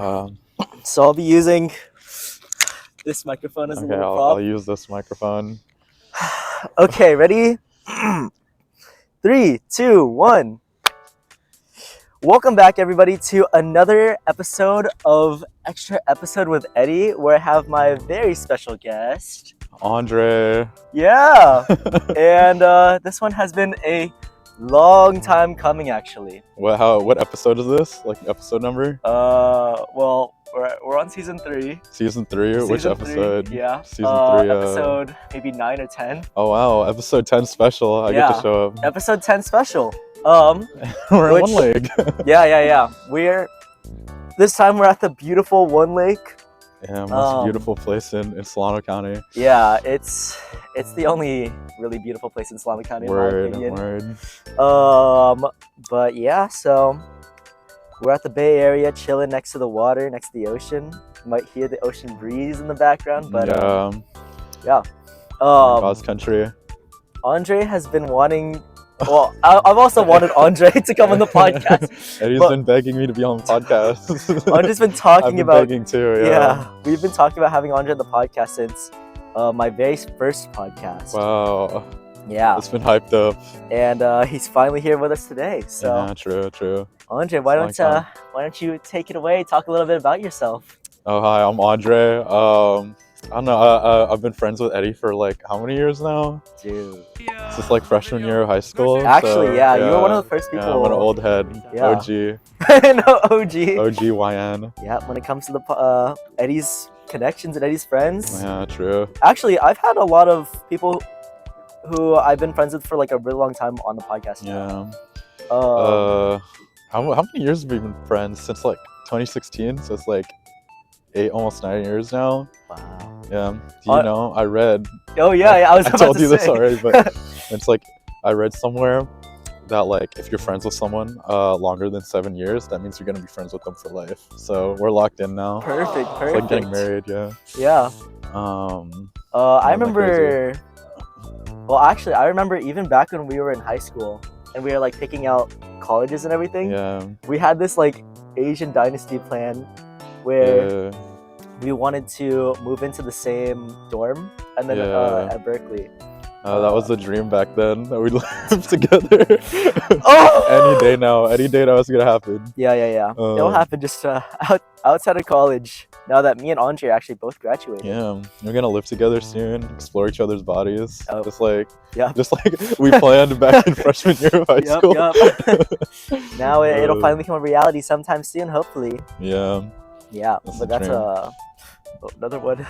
So I'll be using this microphone as a Okay, little I'll prop. use this microphone. Okay, ready? 3, 2, 1. Welcome back, everybody, to another episode of Extra Episode with Eddie, where I have my very special guest, Andrei. Yeah, and this one has been a long time coming, actually. What episode is this? Like episode number? Well, we're on season 3. Season 3? Which Season episode? 3, yeah. Season 3. Episode maybe 9 or 10. Oh wow, episode 10 special. I get to show up. Episode 10 special. We're in One Lake. Yeah. This time we're at the beautiful One Lake. Yeah, most beautiful place in Solano County. Yeah, it's the only really beautiful place in Solano County, in my opinion. Word. But yeah, so we're at the Bay Area, chilling next to the water, next to the ocean. You might hear the ocean breeze in the background, but yeah. God's country. Andrei has been wanting. Well, I've also wanted Andrei to come on the podcast. Eddie's been begging me to be on the podcast. Andrei's been talking I've been begging too, yeah. We've been talking about having Andrei on the podcast since my very first podcast. Wow. Yeah. It's been hyped up. And he's finally here with us today. So yeah, true. Andrei, why don't you take it away? Talk a little bit about yourself. Oh, hi, I'm Andrei. I don't know, I've been friends with Eddie for like how many years now? Dude. It's just like freshman year of high school. Actually, so, yeah, you were one of the first people. Yeah, I'm an old head. Yeah. OG. No, OG. OGYN. Yeah, when it comes to the Eddie's connections and Eddie's friends. Yeah, true. Actually, I've had a lot of people who I've been friends with for like a really long time on the podcast. Yeah. How many years have we been friends? Since like 2016, so it's like 8, almost 9 years now. Wow. Yeah. Do you know? I read. Oh yeah, I was. I told you this already, but it's like I read somewhere that like if you're friends with someone longer than 7 years, that means you're gonna be friends with them for life. So we're locked in now. Perfect. It's like getting married. Yeah. Yeah. I remember. Well, actually, I remember even back when we were in high school and we were like picking out colleges and everything. Yeah. We had this like Asian dynasty plan where we wanted to move into the same dorm and then at Berkeley. That was the dream back then, that we'd live together. Oh! Any day now it's gonna happen. Yeah. It'll happen just outside of college. Now that me and Andrei actually both graduated. Yeah, we're gonna live together soon, explore each other's bodies. Oh. Just like we planned back in freshman year of high school. Yep. Now it'll finally become a reality sometime soon, hopefully. Yeah. Yeah, but that's another one.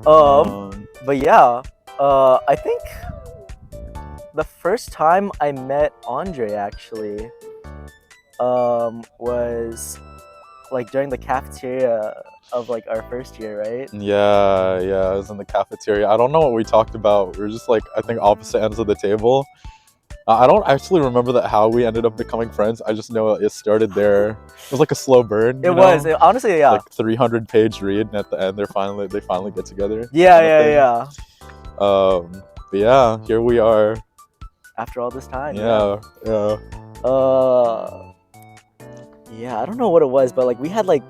Yeah. But yeah, I think the first time I met Andrei actually was like during the cafeteria of like our first year, right? Yeah, I was in the cafeteria. I don't know what we talked about. We were just like, I think, opposite ends of the table. I don't actually remember how we ended up becoming friends. I just know it started there. It was like a slow burn. Honestly, yeah. Like 300-page read, and at the end, they finally get together. Yeah. But yeah, here we are. After all this time. Yeah. Yeah, I don't know what it was, but like we had like,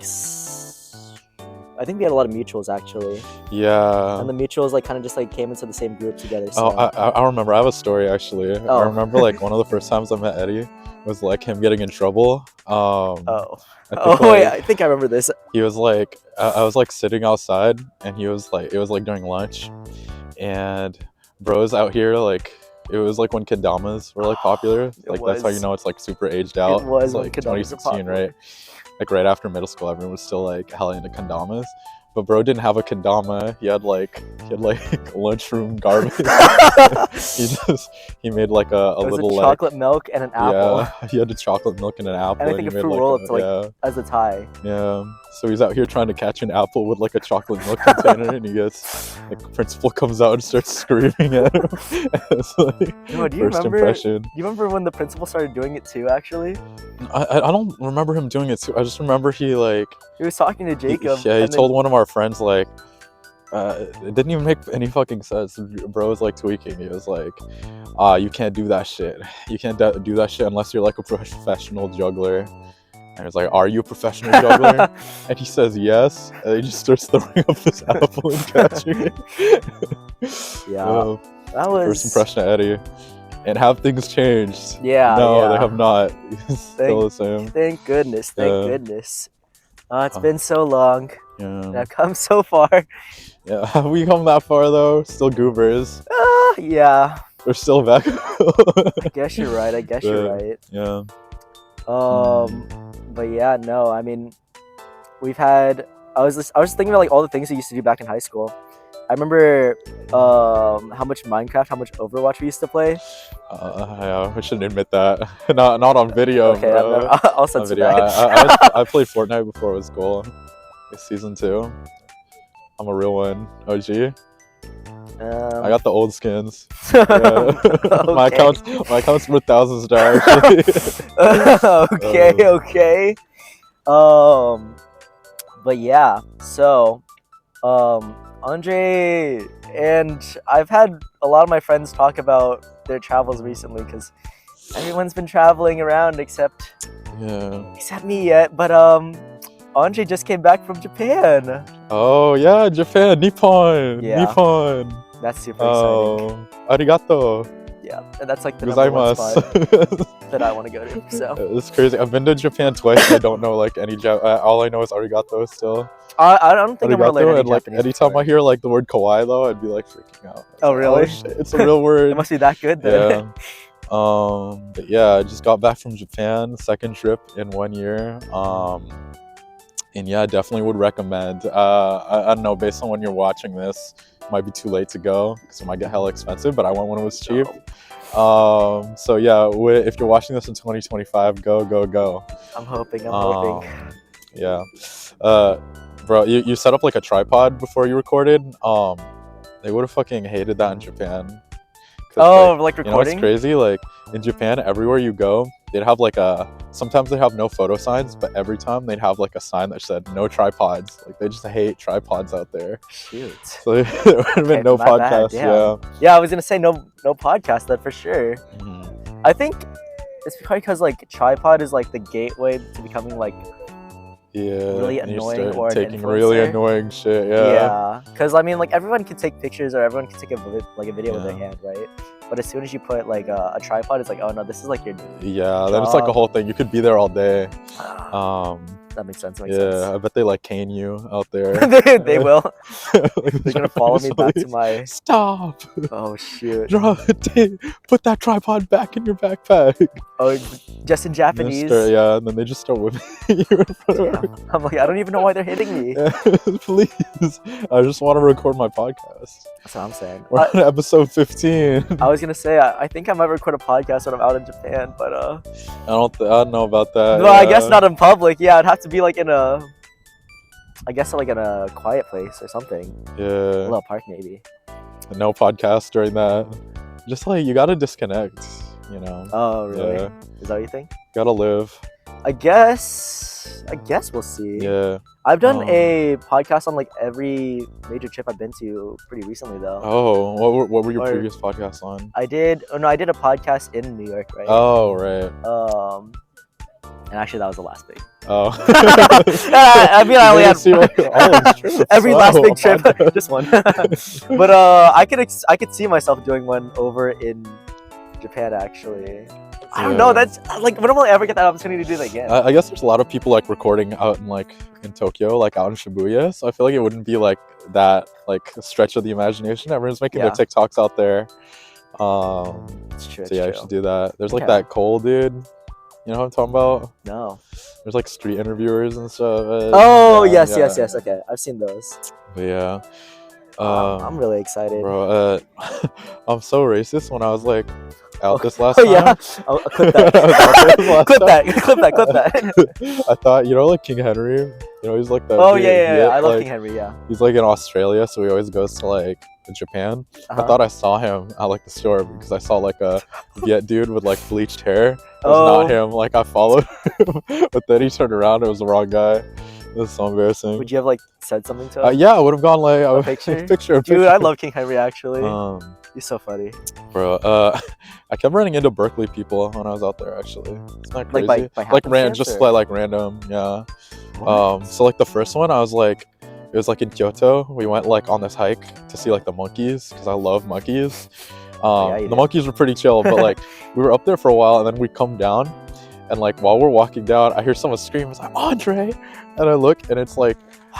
I think we had a lot of mutuals actually. Yeah. And the mutuals like kind of just like came into the same group together. So. Oh, I remember. I have a story actually. Oh. I remember like one of the first times I met Eddie was like him getting in trouble. I think I remember this. He was like, I was like sitting outside, and he was like, it was like during lunch, and bros out here like. It was like when kendamas were like popular. That's how you know it's like super aged out. It was like 2016, right? Like right after middle school, everyone was still like hella into kendamas. But bro didn't have a kendama. He had like lunchroom garbage. he made like a little chocolate milk and an apple. Yeah, he had a chocolate milk and an apple. And I think a fruit roll up as a tie. Yeah. So he's out here trying to catch an apple with like a chocolate milk container, and he gets like the principal comes out and starts screaming at him. It's like do you remember when the principal started doing it too? Actually, I don't remember him doing it too. I just remember he was talking to Jacob. He told one of our friends like. It didn't even make any fucking sense. Bro was like tweaking. He was like, you can't do that shit. You can't do that shit unless you're like a professional juggler. And he's like, "Are you a professional juggler?" And he says yes. And he just starts throwing up this apple and catching it. Yeah, that was first impression of Eddie. And have things changed? Yeah, No, yeah. they have not. He's still the same. Thank goodness. Thank goodness. It's been so long. Yeah. And I've come so far. Yeah. Have we come that far though? Still goobers. Yeah. We're still back. I guess you're right. I guess you're right. Yeah. But yeah, no. I mean, we've had. I was thinking about like all the things we used to do back in high school. I remember how much Minecraft, how much Overwatch we used to play. Yeah, I shouldn't admit that. not on video. Okay, I'll censor video. that. I played Fortnite before it was cool. It's season 2. I'm a real one. OG. I got the old skins. Yeah. Okay. my account's worth thousands now. Okay. But yeah, so Andrei and I've had a lot of my friends talk about their travels recently because everyone's been traveling around except me yet. But Andrei just came back from Japan. Oh yeah, Japan, Nippon. Yeah. Nippon. That's super exciting. Arigato. Yeah, and that's like the number one spot that I want to go to. So it's crazy. I've been to Japan twice. I don't know like any all I know is arigato still. I don't think arigato, I'm gonna learn any like Japanese. Anytime I hear like the word kawaii though, I'd be like freaking out. Oh really? Oh, shit, it's a real word. It must be that good then. Yeah. But yeah, I just got back from Japan, second trip in 1 year. And yeah, I definitely would recommend. I don't know, based on when you're watching this, it might be too late to go because it might get hella expensive, but I went when it was cheap. So yeah, if you're watching this in 2025, go. I'm hoping. Yeah. Bro, you set up like a tripod before you recorded. They would have fucking hated that in Japan. Like recording? You know what's crazy? Like in Japan, everywhere you go, they'd have like sometimes they have no photo signs, but every time they'd have like a sign that said no tripods. Like they just hate tripods out there. Shoot. So there would have been no podcast. Yeah, I was gonna say no podcast then for sure. Mm-hmm. I think it's probably because like tripod is like the gateway to becoming like really annoying or taking really annoying shit. Yeah, because I mean like everyone can take pictures or everyone can take a video with their hand, right? But as soon as you put like a tripod, it's like, oh no, this is like your job. Then it's like a whole thing. You could be there all day. That makes sense. I bet they like cane you out there. they will. They're gonna follow me back to my. Stop. Oh shoot. Put that tripod back in your backpack. Oh, just in Japanese. And then they just start whipping you in front of everyone. I'm like, I don't even know why they're hitting me. Please, I just want to record my podcast. That's what I'm saying. We're on episode 15. I was gonna say, I think I might record a podcast when I'm out in Japan, but I don't know about that. No, I guess not in public. Yeah, it'd have to be like in a quiet place or something. Yeah. A little park maybe. No podcast during that. Just like you gotta disconnect, you know. Oh really? Yeah. Is that what you think? Gotta live. I guess we'll see. Yeah. I've done a podcast on like every major trip I've been to pretty recently though. Oh, what were your previous podcasts on? I did a podcast in New York, right? Oh, right. And actually that was the last big. Oh. I mean, I only had every last big trip, just one. But I could see myself doing one over in Japan actually. I don't know. That's like, when will I ever get that opportunity to do that again? I guess there's a lot of people like recording out in Tokyo, like out in Shibuya. So I feel like it wouldn't be like that, like a stretch of the imagination. Everyone's making their TikToks out there. It's true. So yeah, I should do that. There's like that Cole dude. You know what I'm talking about? No. There's like street interviewers and stuff. Yes. Okay, I've seen those. But yeah. I'm really excited. Bro, I'm so racist when I was like out this last time. Yeah. I'll clip that. clip that. I thought, you know, like King Henry, you know, he's like the I love King Henry, yeah. He's like in Australia, so he always goes to like Japan. I thought I saw him at like the store because I saw like a Viet dude with like bleached hair. It was not him. Like I followed him, but then he turned around. It was the wrong guy. It was so embarrassing. Would you have like said something to him? Yeah, I would have gone like A picture? picture. Dude, I love King Henry actually. He's so funny. Bro, I kept running into Berkeley people when I was out there. Actually, isn't that crazy? Like by happenstance, just or? like random, yeah. What? So like the first one, I was like, it was like in Kyoto. We went like on this hike to see like the monkeys because I love monkeys. Yeah, you the do. monkeys were pretty chill, but like we were up there for a while, and then we come down, and like while we're walking down, I hear someone scream. It's like Andrei, and I look, and it's like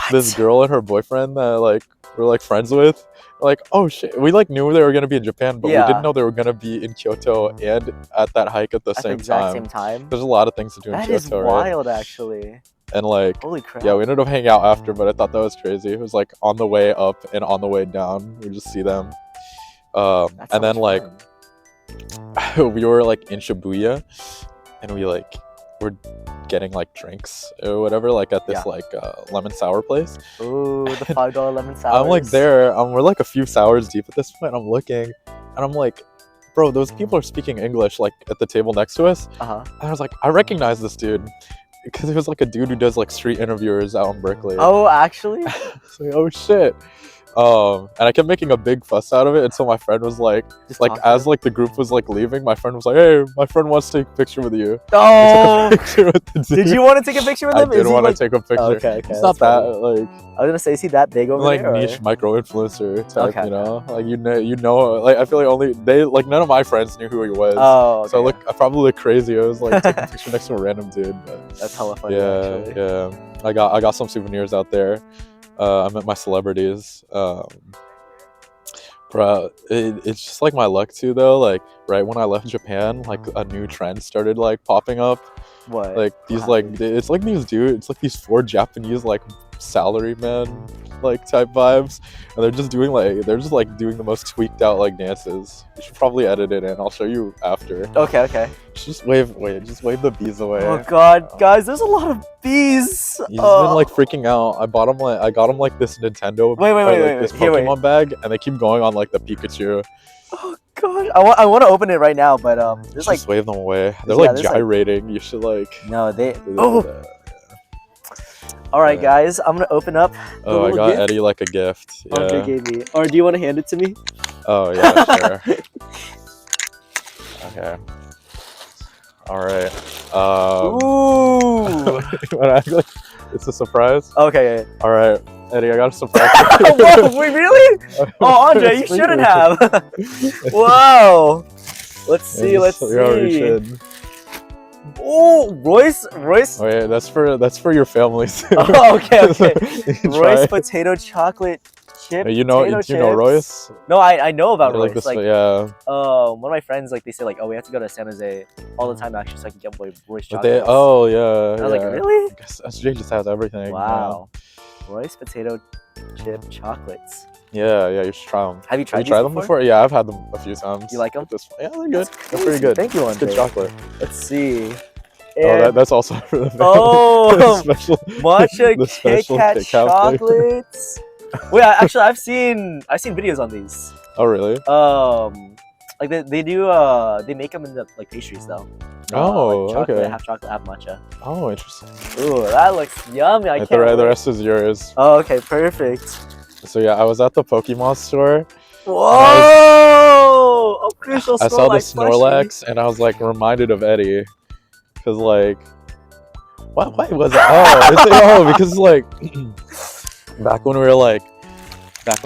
this girl and her boyfriend that like we're like friends with. Like, oh shit, we like knew they were gonna be in Japan, but we didn't know they were gonna be in Kyoto and at that hike at the At same the exact time. same time. There's a lot of things to do in That Kyoto, is right? wild, actually. And like, Holy crap. yeah, we ended up hanging out after, but I thought that was crazy. It was like on the way up and on the way down, we just see them. That's so and then much like fun. we were like in Shibuya, and we like were getting like drinks or whatever, like at this like lemon sour place. Ooh, the $5 lemon sours. I'm like there, we're like a few sours deep at this point. I'm looking, and I'm like, bro, those people are speaking English like at the table next to us. Uh-huh. And I was like, I recognize this dude because he was like a dude who does like street interviewers out in Berkeley. Oh, actually? It's like, oh shit. And I kept making a big fuss out of it until my friend was like, as like the group was like leaving, my friend was like, hey, my friend wants to take a picture with you. Oh, Picture with the dude. did you want to take a picture with him? I did want to take a picture. Okay, it's not that like I was gonna say, is he that big over like there? niche micro influencer type, Okay. you know? Like you know, like I feel like only they like none of my friends knew who he was. Oh, okay. So I probably look crazy. I was like taking a picture next to a random dude. But that's hella funny. yeah, Actually. yeah. I got some souvenirs out there. I met my celebrities. Bro, it's just like my luck too though. Like right when I left Japan, like a new trend started like popping up. What? Like these it's like these dudes, it's like these 4 Japanese like salaryman like type vibes, and they're just doing the most tweaked out like dances. You should probably edit it in. I'll show you after. Okay. Just wave the bees away. Oh god, guys, there's a lot of bees. He's been like freaking out. I got him like this Nintendo. Wait, this here, Pokemon bag, and they keep going on like the Pikachu. Oh god, I want to open it right now, but there's like Just wave them away. They're Yeah, like there's, like- gyrating. You should like. no, they. do Oh, that. all right, Yeah. guys, I'm gonna open up. Oh, I little got gift Eddie like a gift. Andre Yeah. gave me. Or do you want to hand it to me? Oh yeah, sure. Okay. All right. Ooh. You wanna act like it's a surprise? Okay. All right, Eddie, I got a surprise. Whoa, wait, really? Oh, Andre, you shouldn't have. Whoa. Let's see. Let's see. Oh, Royce. Oh yeah, that's for your family too. Oh, okay. You can try Royce it. potato chocolate chip. You know potato chips. Royce? No, I know about Like Royce. this, Like, yeah. one of my friends, like, they say, like, oh, we have to go to San Jose all the time actually, so I can get Royce But chocolate. oh yeah. I was like, really? I guess SJ just has everything. Wow. Royce potato chip chocolates. Yeah, you should try them. Have you tried Have you tried these them before? Yeah, I've had them a few times. You like them? Yeah, they're good. That's They're pretty crazy. good. Thank you, It's good Andre. chocolate. Let's see. Oh, And that's also for the family. Oh, The special, matcha the Kit special Kat Kit Kat flavor. chocolates. Wait, actually, I've seen videos on these. Oh really? Like they do they make them into like pastries though. Oh, like chocolate, okay. half chocolate, half matcha. Oh, interesting. Ooh, that looks yummy. I Right, can't. the wait. rest is yours. Oh, okay, perfect. So yeah, I was at the Pokemon store. Whoa! Official I saw the Snorlax plushie. Snorlax, and I was like reminded of Eddie, because like, why was it? Because like, back when we were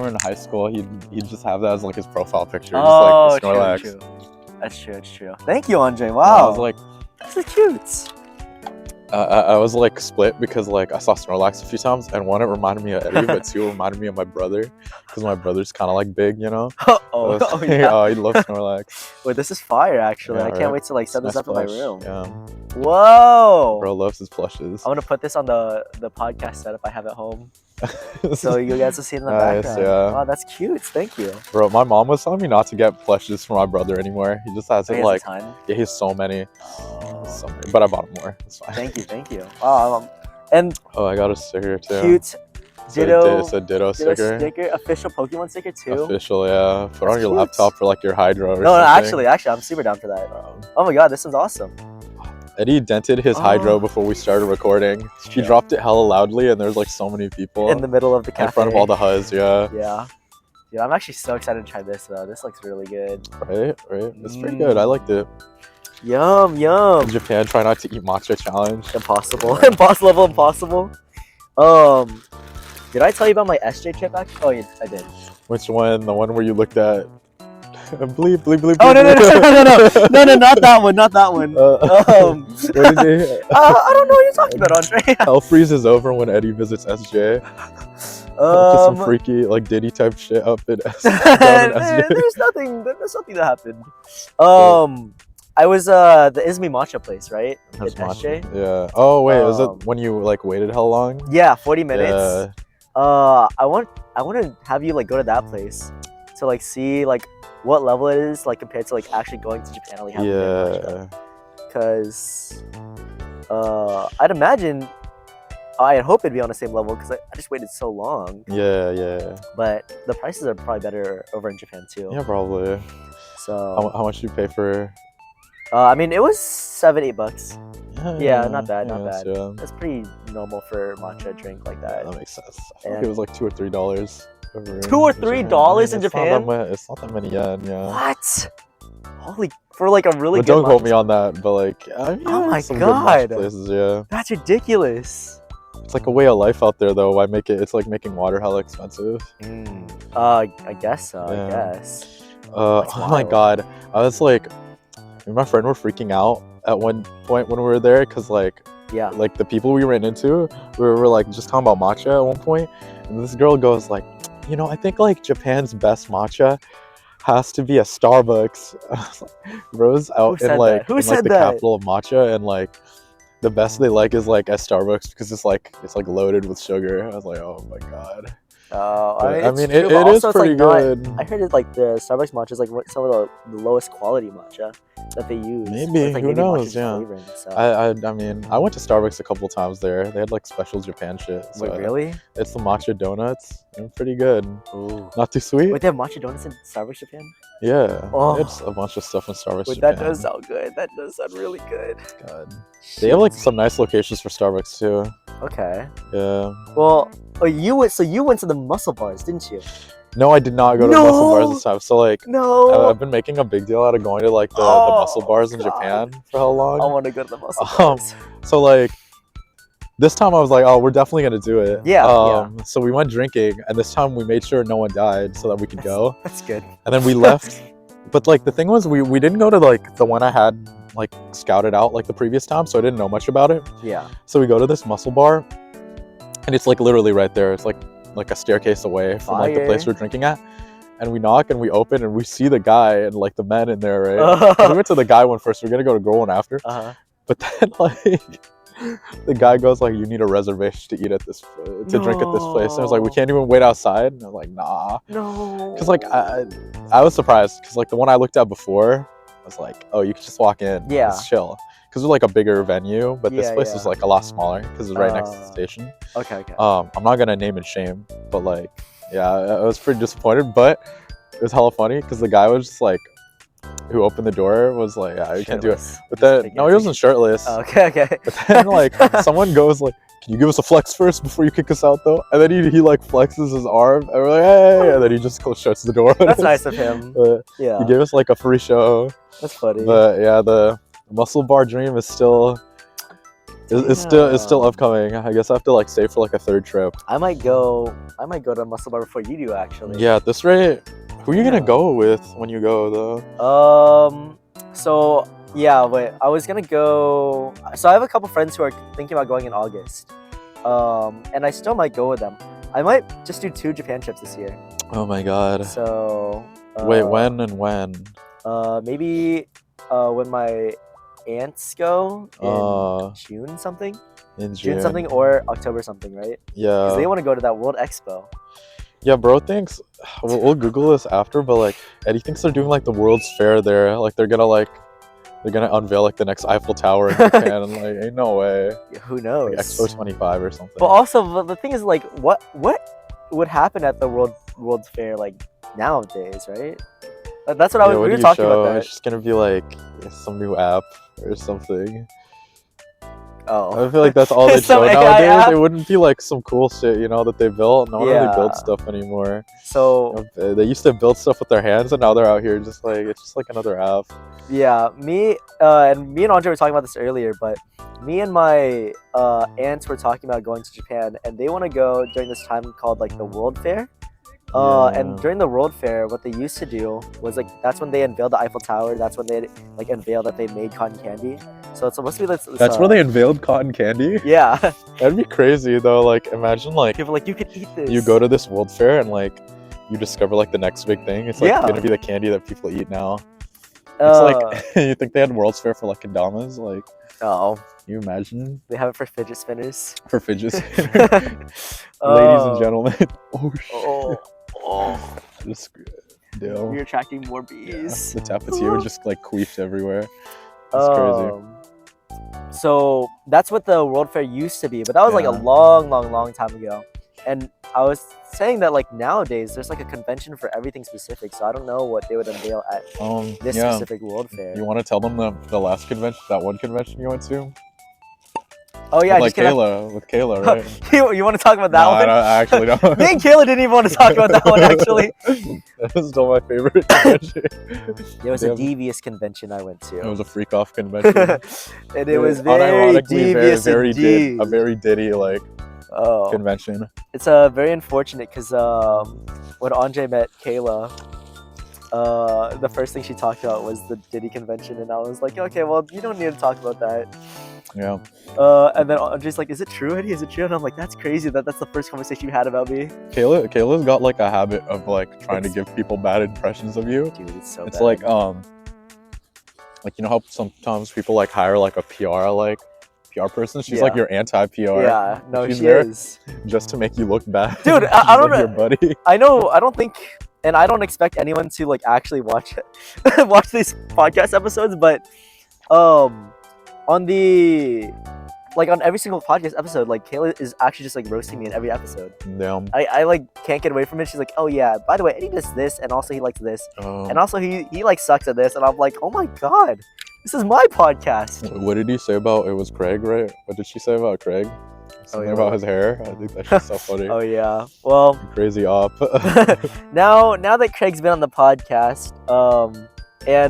in high school, he'd just have that as like his profile picture, Oh, just like the Snorlax. true. That's true. Thank you, Andre. And Wow. I was like, this is cute. I was like split because like I saw Snorlax a few times, and one, it reminded me of Eddie, but two, it reminded me of my brother, because my brother's kind of like big, you know. Oh, So I was like, yeah. oh, he loves Snorlax. Wait, this is fire. Actually, Yeah, I can't right. wait to like set this Nice up in my plush. room. Yeah, Whoa! bro loves his plushes. I'm gonna put this on the podcast setup I have at home, so you guys will see it in the Nice, background. yeah. Wow, that's cute. Thank you. Bro, my mom was telling me not to get plushes for my brother anymore. He just has Oh, it he has like, a ton? yeah, he has so many. Oh, So many. But I bought him more. It's fine. thank you. Wow, and Oh, I got a sticker too. cute It's a ditto, it's a ditto ditto sticker. official Pokemon sticker too. Official, yeah. Put on That's your cute. laptop for like your Hydro or No, something. actually, I'm super down for that. Um, Oh my god, this is awesome. Eddie dented his hydro Oh. before we started recording. He True. dropped it hella loudly, and there's like so many people In the middle of the cafe. in front of all the huzz. Yeah. Yeah. Dude, I'm actually so excited to try this though. This looks really good. Right. It's pretty good. I liked it. Yum, yum. In Japan, try not to eat matcha challenge. Impossible. Impossible level impossible. Did I tell you about my SJ trip actually? Oh, yeah, I did. Which one? The one where you looked at bleep bleep bleep. Oh, no, bleep. no, not that one, not that one. What did they? I don't know what you're talking about, Andrei. Hell freezes over when Eddie visits SJ. Just some freaky like Diddy type shit up in SJ. There's nothing that happened. I was the Izumi matcha place, right? That's In SJ. Yeah. Oh wait, is it when you like waited how long? Yeah, 40 minutes. Yeah. I want to have you like go to that place to like see like what level it is like compared to like actually going to Japan and like having Yeah. Because I'd imagine I hope it'd be on the same level because I just waited so long. Yeah. But the prices are probably better over in Japan too. Yeah, probably. So How much do you pay for? I mean, it was $7-8. Yeah, not bad, not yes, bad. Yeah. That's pretty normal for matcha drink like Yeah, that. that makes sense. I feel like And- it was like $2 or $3. over $2 or in $3 in It's not Japan? it's not that many yen. Yeah. What? Holy, for like a really But good don't quote matcha me on that. But like, I mean, Oh yeah, my some good matcha God. places. Yeah. That's ridiculous. It's like a way of life out there, though. Why make it? It's like making water hella expensive. I guess so. Yeah. I guess. Oh That's my wild. god, I was like, me and my friend were freaking out at one point when we were there, cause like Yeah. the people we ran into, we were like just talking about matcha at one point, and this girl goes like, you know, I think like Japan's best matcha has to be a Starbucks. I was like, Rose out said in like that? Who in, like said the that? capital of matcha, and like the best they like is like at Starbucks because it's like loaded with sugar. I was like, oh my god. I mean, it but is also it's, pretty like, good. I heard it like the Starbucks matcha is like some of the lowest quality matcha that they use. Maybe, It's, like, who matcha knows, just yeah. flavoring, so. I mean, I went to Starbucks a couple times there. They had like special Japan shit. So Wait, really? It's the matcha donuts. They're pretty good. Ooh. Not too sweet. Wait, they have matcha donuts in Starbucks Japan? Yeah. Oh. It's a bunch of stuff in Starbucks Wait, Japan. that does sound good. That does sound really good. God. They have like some nice locations for Starbucks too. Okay. Yeah. Well, you went to the muscle bars, didn't you? No, I did not go to muscle bars this time. So like, No. I've been making a big deal out of going to like the muscle bars in God. Japan for how long? I want to go to the muscle Um, bars. So like, this time I was like, oh, we're definitely gonna do it. Yeah, So we went drinking, and this time we made sure no one died so that we could go. That's good. And then we left. But like the thing was, we didn't go to like the one I had like scouted out like the previous time, so I didn't know much about it. Yeah. So we go to this muscle bar, and it's like literally right there. It's like a staircase away from like the place Fire. we're drinking at. And we knock and we open and we see the guy and like the men in there, right? And we went to the guy one first. We're gonna go to girl one after. But then like the guy goes like, you need a reservation to eat at this to drink at this place. And I was like, we can't even wait outside. And I was like, nah. No. Because like I was surprised because like the one I looked at before was like, oh, you can just walk in. Yeah. It's chill. Because it's like a bigger venue, but this Yeah, place yeah. is like a lot smaller because it's right next to the station. Okay. I'm not gonna name and shame, but like, yeah, I was pretty disappointed, but it was hella funny because the guy was just like, who opened the door was like, yeah, you can't do it. Shirtless. But then, no, he wasn't shirtless. Okay. But then like, someone goes like, can you give us a flex first before you kick us out though? And then he like flexes his arm, and we're like, hey, and then he just shuts the door. That's nice of him. But Yeah. he gave us like a free show. That's funny. But yeah, the muscle bar dream is still. It's still upcoming. I guess I have to like save for like a third trip. I might go to muscle bar before you do actually. Yeah, at this rate, who are you gonna Yeah. go with when you go though? So yeah, wait. I was gonna go. So I have a couple friends who are thinking about going in August. And I still might go with them. I might just do 2 Japan trips this year. Oh my god. So. Wait, when and when? Maybe when my aunts go in June something. In June something or October something, right? Because Yeah. they want to go to that World Expo. Yeah, bro thinks we'll Google this after, but like Eddie thinks they're doing like the World's Fair there. Like they're gonna unveil like the next Eiffel Tower in Japan, and like ain't no way. Yeah, who knows? Like Expo 25 or something. But also the thing is like what would happen at the World's Fair like nowadays, right? That's what Yeah, we what do were you talking show? about that. It's just gonna be like some new app or something. Oh. I feel like that's all they Some show AI nowadays. app? It wouldn't be like some cool shit, you know, that they built. No one really Yeah. builds stuff anymore. So They used to build stuff with their hands, and now they're out here just like it's just like another app. yeah, me and Andre were talking about this earlier, but me and my aunts were talking about going to Japan, and they want to go during this time called like the World Fair. And during the World Fair, what they used to do was like that's when they unveiled the Eiffel Tower. That's when they like unveiled that they made cotton candy. So it's supposed to be this. That's where they unveiled cotton candy. Yeah. That'd be crazy though. Like imagine like People like you could eat this. you go to this World Fair and like you discover like the next big thing. It's like Yeah. gonna be the candy that people eat now. It's like you think they had World's Fair for like kendamas? Like, oh, you imagine they have it for fidget spinners. for fidget spinners. Ladies and gentlemen. Oh shit. Oh. Just deal. You're attracting more Yeah. bees. The tapatio just like queefed everywhere. It's crazy. So that's what the World Fair used to be, but that was like a Yeah. long time ago. And I was saying that like nowadays there's like a convention for everything specific, so I don't know what they would unveil at this Yeah. specific World Fair. You want to tell them the last convention, that one convention you went to? Oh yeah, With, like with Kayla, right? you want to talk about that No, one? I actually don't. Me and Kayla didn't even want to talk about that one actually. That was still my favorite convention. It was a devious convention I went to. It was a freak off convention. And it was very Unironically, devious indeed. a very Diddy like convention. It's very unfortunate because when Andrei met Kayla, the first thing she talked about was the Diddy convention, and I was like, okay, well, you don't need to talk about that. Yeah. And then Andrei's like, is it true, Eddie? Is it true? And I'm like, that's crazy. That's the first conversation you had about me. Kayla's got like a habit of like trying to give people bad impressions of you. Dude, it's so It's bad. like you know how sometimes people like hire like a PR person. She's like your anti-PR. Yeah, no, She's she there is. just to make you look bad. Dude, She's I don't like know. your buddy. I know. I don't think, and I don't expect anyone to like actually watch watch these podcast episodes, but on the like on every single podcast episode, like Kayla is actually just like roasting me in every episode. Yeah. I like can't get away from it. She's like, oh yeah, by the way, Eddie does this, and also he likes this, and also he like sucks at this, and I'm like, oh my god, this is my podcast. What did he say about it? Was Craig, right? What did she say about Craig? Something yeah. about his hair. I think that's just so funny. Oh yeah. Well, Crazy op. now that Craig's been on the podcast,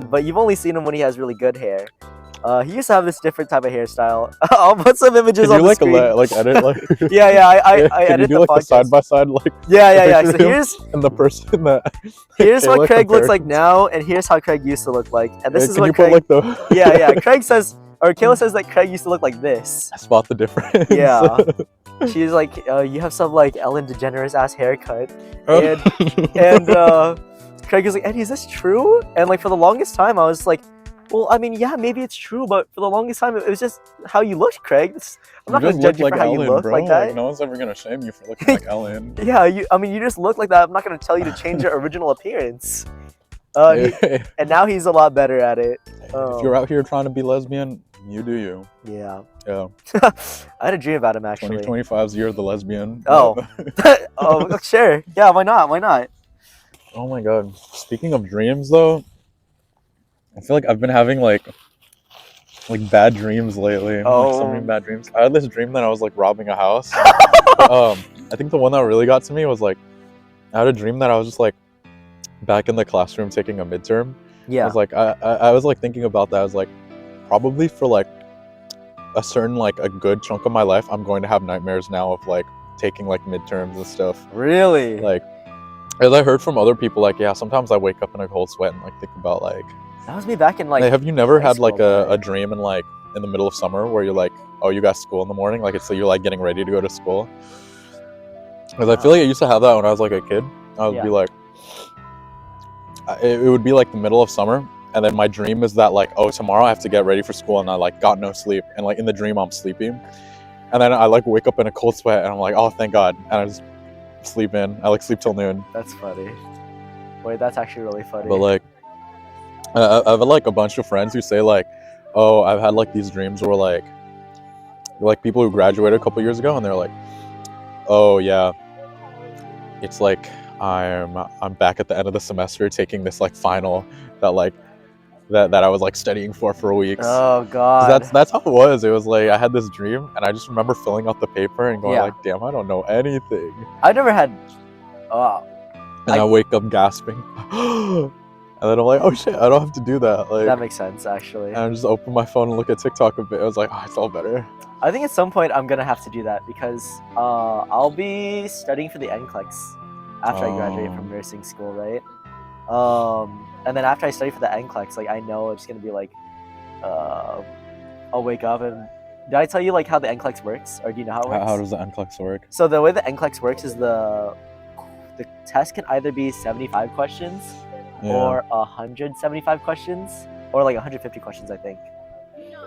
but you've only seen him when he has really good hair. He used to have this different type of hairstyle. I'll put some images on the screen. like edit like? Yeah, I Can edit you do the like the podcast. side by side like? Yeah. So picture of him here's and the person that. here's what Kayla Craig looks compared like now, and here's how Craig used to look like, and this is Can what you Craig. put like the? Yeah. Craig says, or Kayla says that Craig used to look like this. Spot the difference. Yeah. She's like, you have some like Ellen DeGeneres ass haircut, and Craig is like, Eddie, is this true? And like for the longest time, I was like, well, I mean, yeah, maybe it's true, but for the longest time, it was just how you look, Craig. I'm not gonna judge you for how you look like that. No one's ever gonna shame you for looking like Ellen. Yeah, you just look like that. I'm not gonna tell you to change your original appearance. And now he's a lot better at it. If you're out here trying to be lesbian, you do you. Yeah. Yeah. I had a dream about him actually. 2025's the year of the lesbian. Oh. Oh, sure. Yeah, why not? Why not? Oh my god. Speaking of dreams though, I feel like I've been having like bad dreams lately. Oh. Like, so many bad dreams. I had this dream that I was like robbing a house. I think the one that really got to me was like I had a dream that I was just like back in the classroom taking a midterm. Yeah. I was like I was like thinking about that. I was like probably for like a certain like a good chunk of my life I'm going to have nightmares now of like taking like midterms and stuff. Really? Like as I heard from other people, like yeah, sometimes I wake up in a cold sweat and like think about like That was me back in like. hey, have you never high had like school, a dream in like in the middle of summer where you're like, oh, you got school in the morning, like it's so you're like getting ready to go to school? Because I feel like I used to have that when I was like a kid. I would be like, it would be like the middle of summer, and then my dream is that like, oh, tomorrow I have to get ready for school, and I like got no sleep, and like in the dream I'm sleeping, and then I like wake up in a cold sweat, and I'm like, oh, thank God, and I just sleep in. I like sleep till noon. That's funny. Wait, that's actually really funny. But like, I've had like a bunch of friends who say like, oh, I've had like these dreams where like people who graduated a couple years ago, and they're like, oh yeah, it's like I'm back at the end of the semester taking this like final that like that I was like studying for weeks. Oh 'Cause God. that's how it was. It was like I had this dream, and I just remember filling out the paper and going Yeah. like, "Damn, I don't know anything." I never had. And I wake up gasping, and then I'm like, "Oh shit, I don't have to do that." Like, That makes sense, actually. and I just open my phone and look at TikTok a bit. I was like, "Oh, it's all better." I think at some point I'm gonna have to do that because I'll be studying for the NCLEX after I graduate from nursing school, right? And then after I study for the NCLEX, like I know it's gonna be like, I'll wake up and did I tell you like how the NCLEX works, or do you know how it works? How does the NCLEX work? So the way the NCLEX works is the test can either be 75 questions or 175 questions or like 150 questions, I think.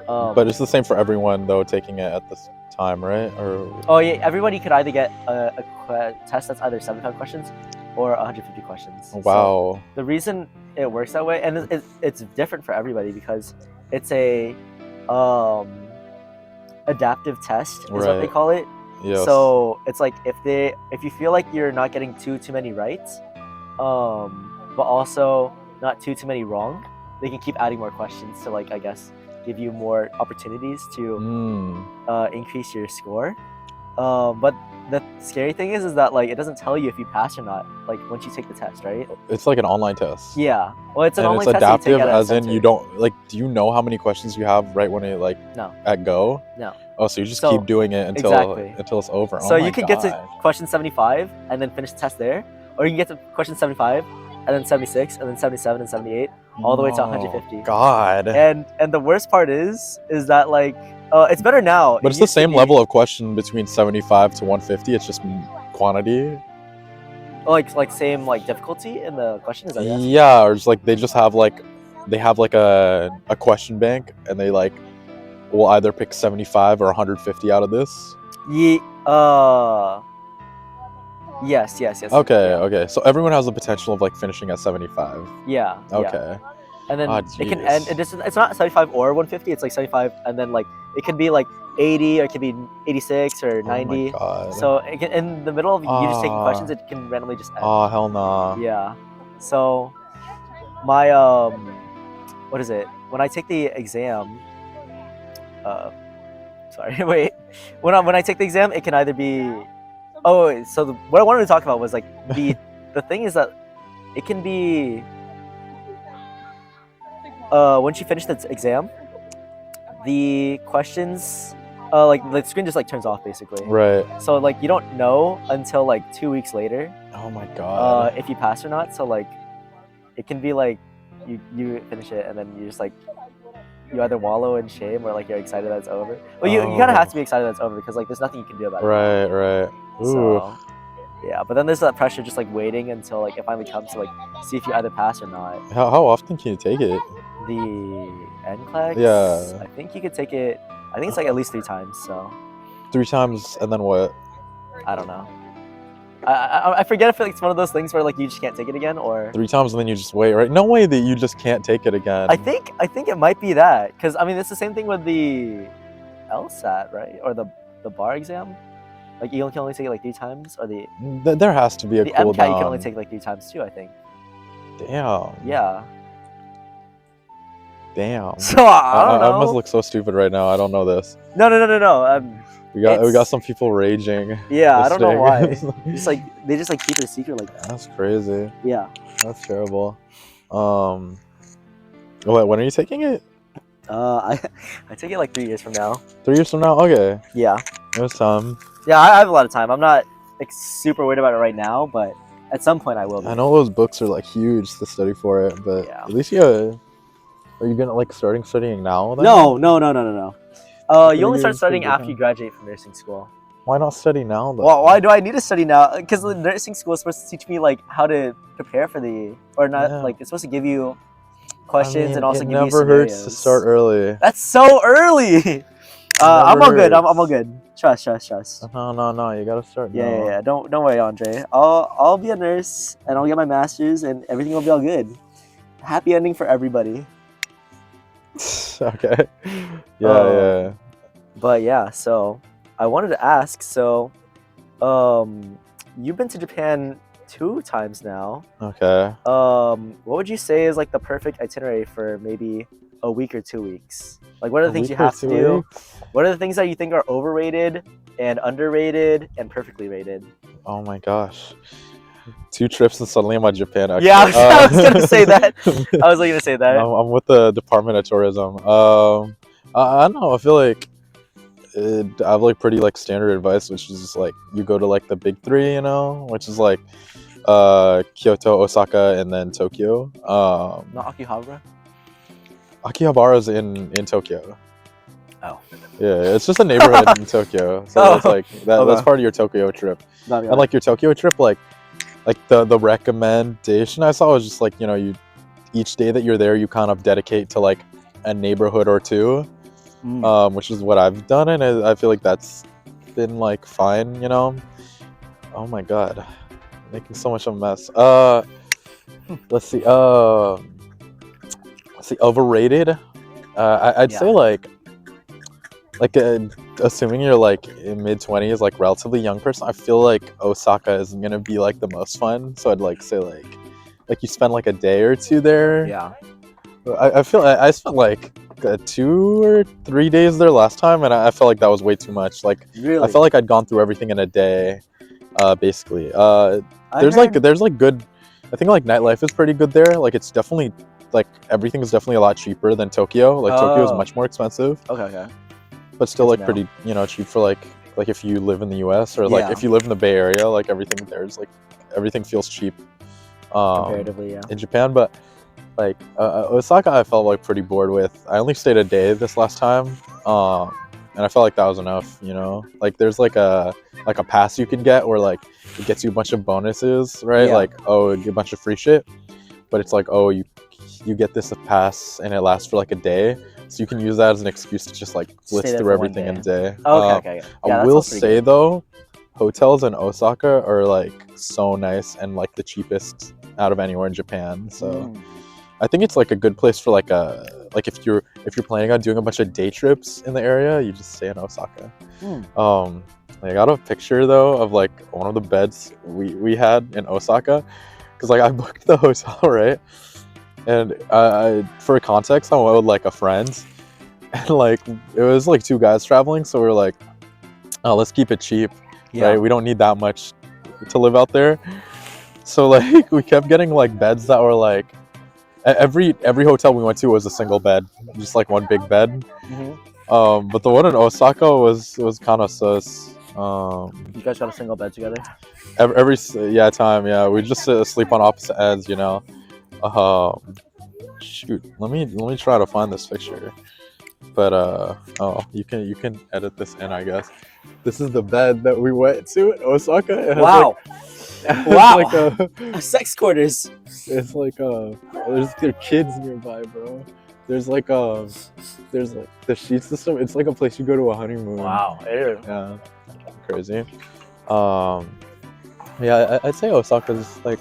But it's the same for everyone though taking it at this time, right? Or oh yeah, everybody could either get a test that's either 75 questions or 150 questions. wow. So the reason it works that way, and it's different for everybody because it's a adaptive test is what they Right. call it. Yes. So it's like if you feel like you're not getting too many right, but also not too many wrong, they can keep adding more questions to like I guess give you more opportunities to increase your score. But the scary thing is that like it doesn't tell you if you pass or not like once you take the test, right? It's like an online test. Yeah. Well, it's an And online it's test that you adaptive, take at a as in center. you don't like. Do you know how many questions you have right when it like No. at go? No. Oh, so you just So, keep doing it until exactly. it's over. So oh you can get to question 75 and then finish the test there, or you can get to question 75 and then 76 and then 77 and 78 all the way to 150. God. And the worst part is that like it's better now. But it's the same level of question between 75 to 150. It's just quantity. Like same like difficulty in the question, is that what you're asking? Yeah, or just like they have like a question bank, and they like will either pick 75 or 150 out of this. Yes. Okay, Yeah. okay. So everyone has the potential of like finishing at 75. Yeah. Okay. Yeah. And then Ah, it can jeez. end. It's not 75 or 150. It's like 75, and then like it can be like 80, or it can be 86 or 90. Oh my God. So it can, in the middle of you just taking questions, it can randomly just end. Oh hell nah. Yeah. So my what is it? When I take the exam, sorry, wait. When I take the exam, it can either be. Oh, so what I wanted to talk about was like the thing is that it can be. Once you finish the exam, the questions, like the screen just like turns off basically. Right. So like you don't know until like 2 weeks later. Oh my God. If you pass or not. So like, it can be like you finish it and then you just like you either wallow in shame or like you're excited that it's over. Well, you kind of have to be excited that it's over because like there's nothing you can do about it. Right. Ooh. So yeah, but then there's that pressure just like waiting until like it finally comes to like see if you either pass or not. How often can you take it? The NCLEX? Yeah. I think you could take it. I think it's like at least 3 times. So 3 times, and then what? I don't know. I forget if it's one of those things where like you just can't take it again, or 3 times and then you just wait, right? No way that you just can't take it again. I think it might be that, because I mean it's the same thing with the LSAT, right? Or the bar exam. Like you can only take it like 3 times, or the There has to be a MCAT cooldown. you can only take like 3 times too, I think. Damn. Yeah. Damn. So I don't know. I must look so stupid right now. I don't know this. No. We got some people raging. Yeah, I don't know why. listening. Just like they just like keep it a secret like that. That's crazy. Yeah. That's terrible. Wait, when are you taking it? I take it like 3 years from now. 3 years from now? Okay. Yeah. There's time. Yeah, I have a lot of time. I'm not like super worried about it right now, but at some point I will be. I know those books are like huge to study for it, but Yeah. at least are you gonna like studying now? Then? No. You only start years studying to after you become- graduate from nursing school. Why not study now though? Well, why do I need to study now? Because the nursing school is supposed to teach me like how to prepare for like it's supposed to give you questions and also it give you never scenarios. hurts to start early. That's so early. I'm all good. I'm hurts. all good. Trust. No, you gotta start now. Yeah. Don't worry, Andrei. I'll be a nurse and I'll get my master's and everything will be all good. Happy ending for everybody. Okay. Yeah. But yeah, so I wanted to ask. So, you've been to Japan 2 times now. Okay. What would you say is like the perfect itinerary for maybe a week or 2 weeks? Like, what are the A things you week or have to 2 do? weeks? What are the things that you think are overrated and underrated and perfectly rated? Oh my gosh. 2 trips and suddenly I'm at Japan. Actually. Yeah, I was gonna say that. I was gonna say that. I'm with the Department of Tourism. I don't know. I feel like I have like pretty like standard advice, which is just like you go to like the big three, you know, which is like Kyoto, Osaka, and then Tokyo. Not Akihabara. Akihabara's in Tokyo. Oh. Yeah, it's just a neighborhood in Tokyo. So Oh, that's like that's okay. part of your Tokyo trip. Got it, And like your Tokyo trip, like the recommendation I saw was just like, you know, you each day that you're there, you kind of dedicate to like a neighborhood or two, which is what I've done, and I feel like that's been like fine, you know. Oh my god, making so much of a mess. Let's see. Let's see. Overrated. I'd say Yeah. like assuming you're like in mid-20s, like relatively young person, I feel like Osaka is gonna be like the most fun. So I'd like say like you spend like a day or two there. Yeah. I feel I spent like 2 or 3 days there last time, and I felt like that was way too much. Like Really? I felt like I'd gone through everything in a day, basically. I There's heard- like good. I think like nightlife is pretty good there. Like it's definitely like everything is definitely a lot cheaper than Tokyo. Like Tokyo is Oh. much more expensive, Okay. but still Good like to know. pretty, you know, cheap for like if you live in the U.S. or like Yeah. if you live in the Bay Area, like everything there's like everything feels cheap Comparatively, yeah. in Japan. But like Osaka, I felt like pretty bored with. I only stayed a day this last time, and I felt like that was enough. You know, like there's like a pass you can get where like it gets you a bunch of bonuses, right? Yeah. Like oh, you get a bunch of free shit, but it's like oh you get this pass and it lasts for like a day, so you can use that as an excuse to just like blitz there through for one everything in a day. day. Okay. Yeah, I that will sounds pretty say good. though, hotels in Osaka are like so nice and like the cheapest out of anywhere in Japan. So I think it's like a good place for like if you're planning on doing a bunch of day trips in the area, you just stay in Osaka. I got a picture though of like one of the beds we had in Osaka, because like I booked the hotel, right, and for context I went with like a friend, and like it was like 2 guys traveling, so we were like, oh, let's keep it cheap, Yeah. right? We don't need that much to live out there. So like we kept getting like beds that were like every hotel we went to was a single bed, just like one big bed. But the one in Osaka was kind of sus. You guys got a single bed together? Every time, yeah, we just sleep on opposite ends, you know. Shoot, let me try to find this picture. But oh, you can edit this in, I guess. This is the bed that we went to in Osaka. It has Wow. like, Wow. like Sex quarters. it's like there's their kids nearby, bro. There's like the sheet system. It's like a place you go to a honeymoon. Wow. Ew. Yeah, crazy. Yeah, I'd say Osaka's like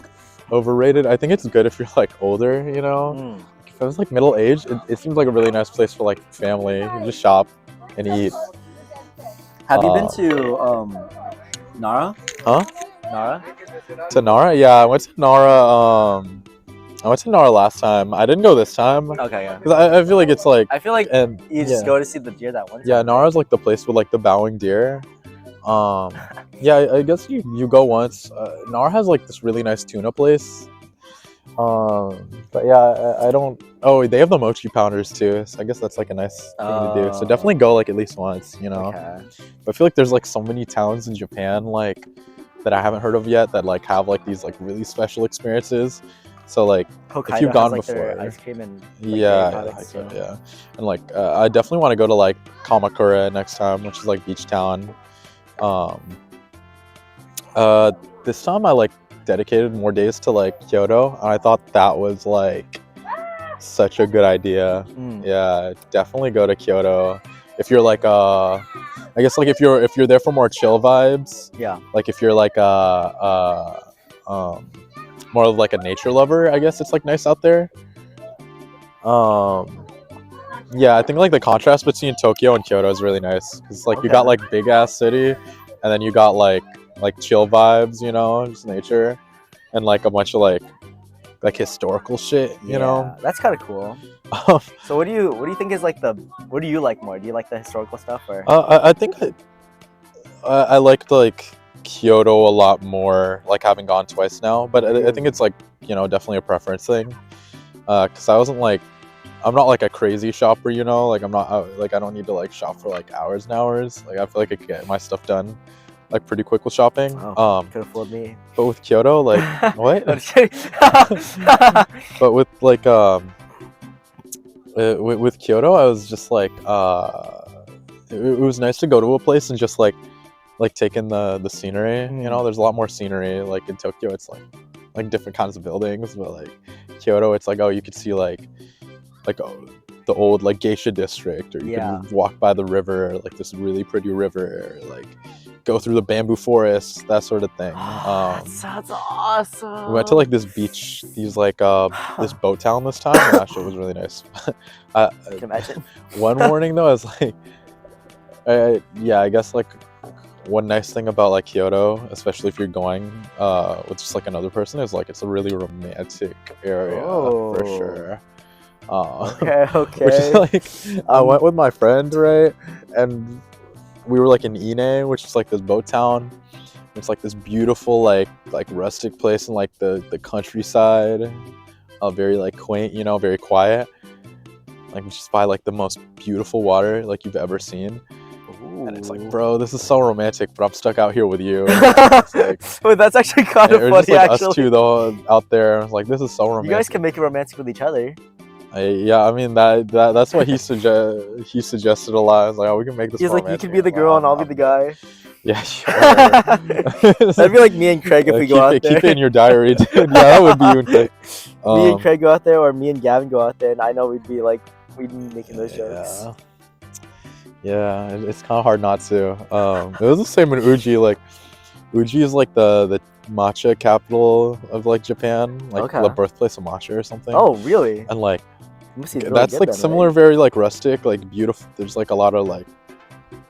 overrated. I think it's good if you're like older, you know. If I was like middle aged, it seems like a really nice place for like family. You just shop and eat. Have you been to Nara? Huh? Nara? To Nara? Yeah, I went to Nara. I went to Nara last time. I didn't go this time. Okay, yeah. Because I feel like it's like. I feel like and you just go to see the deer that one time. Yeah, Nara's like the place with like the bowing deer. Yeah, I guess you go once. Nara has like this really nice tuna place. But yeah, I don't. Oh, they have the mochi pounders too, so I guess that's like a nice thing to do. So definitely go like at least once, you know. Okay. But I feel like there's like so many towns in Japan like that I haven't heard of yet that like have like these like really special experiences. So like Hokkaido if you've gone has, like, before, their ice cream and yeah, dairy products, so. yeah, and like I definitely want to go to like Kamakura next time, which is like beach town. This time I like dedicated more days to like Kyoto, and I thought that was like such a good idea. Yeah, definitely go to Kyoto if you're like I guess like if you're there for more chill vibes. Yeah. Like if you're like more of like a nature lover, I guess it's like nice out there. Yeah, I think like the contrast between Tokyo and Kyoto is really nice because like you got like big ass city, and then you got like chill vibes, you know, just nature. and like a bunch of like historical shit, you know. That's kind of cool. So what do you think is like what do you like more? Do you like the historical stuff or? I think I liked like Kyoto a lot more, like having gone twice now. But I think it's like, you know, definitely a preference thing. Because I'm not like a crazy shopper, you know. Like I'm not like I don't need to like shop for like hours and hours. Like I feel like I can get my stuff done like pretty quick with shopping. Could afford me. But with Kyoto, like what? No, just kidding. But with like with Kyoto, I was just like it was nice to go to a place and just like take in the scenery. You know, there's a lot more scenery. Like in Tokyo, it's like different kinds of buildings, but like Kyoto, it's like, oh, you could see like the old like geisha district, or you can walk by the river, like this really pretty river, like go through the bamboo forest, that sort of thing. That sounds awesome. We went to like this beach, this boat town this time, and actually it was really nice. I can imagine. One morning though, I was like, I guess like one nice thing about like Kyoto, especially if you're going with just like another person, is like it's a really romantic area for sure. Okay. Which is like, I went with my friend, right, and we were like in Ine, which is like this boat town. It's like this beautiful like rustic place in like the countryside, very like quaint, you know, very quiet, like just by like the most beautiful water like you've ever seen. And it's like, bro, this is so romantic, but I'm stuck out here with you. It's like, wait, that's actually kind of funny. Just like actually, us two though out there. Like, this is so romantic. You guys can make it romantic with each other. Yeah, I mean that's what he suggested a lot. I was like, oh, we can make this. He's romantic. Like, you can be the girl and I'll be the guy. Yeah, sure. That'd be like me and Craig if we go out there. Keep it in your diary, dude. Yeah, that would be you and Craig. Me and Craig go out there, or me and Gavin go out there, and I know we'd be making those jokes. Yeah, it's kind of hard not to. It was the same in Uji. Like, Uji is like the matcha capital of like Japan, like the birthplace of matcha or something. Oh, really? And like, really that's like similar, right? Very like rustic, like beautiful. There's like a lot of like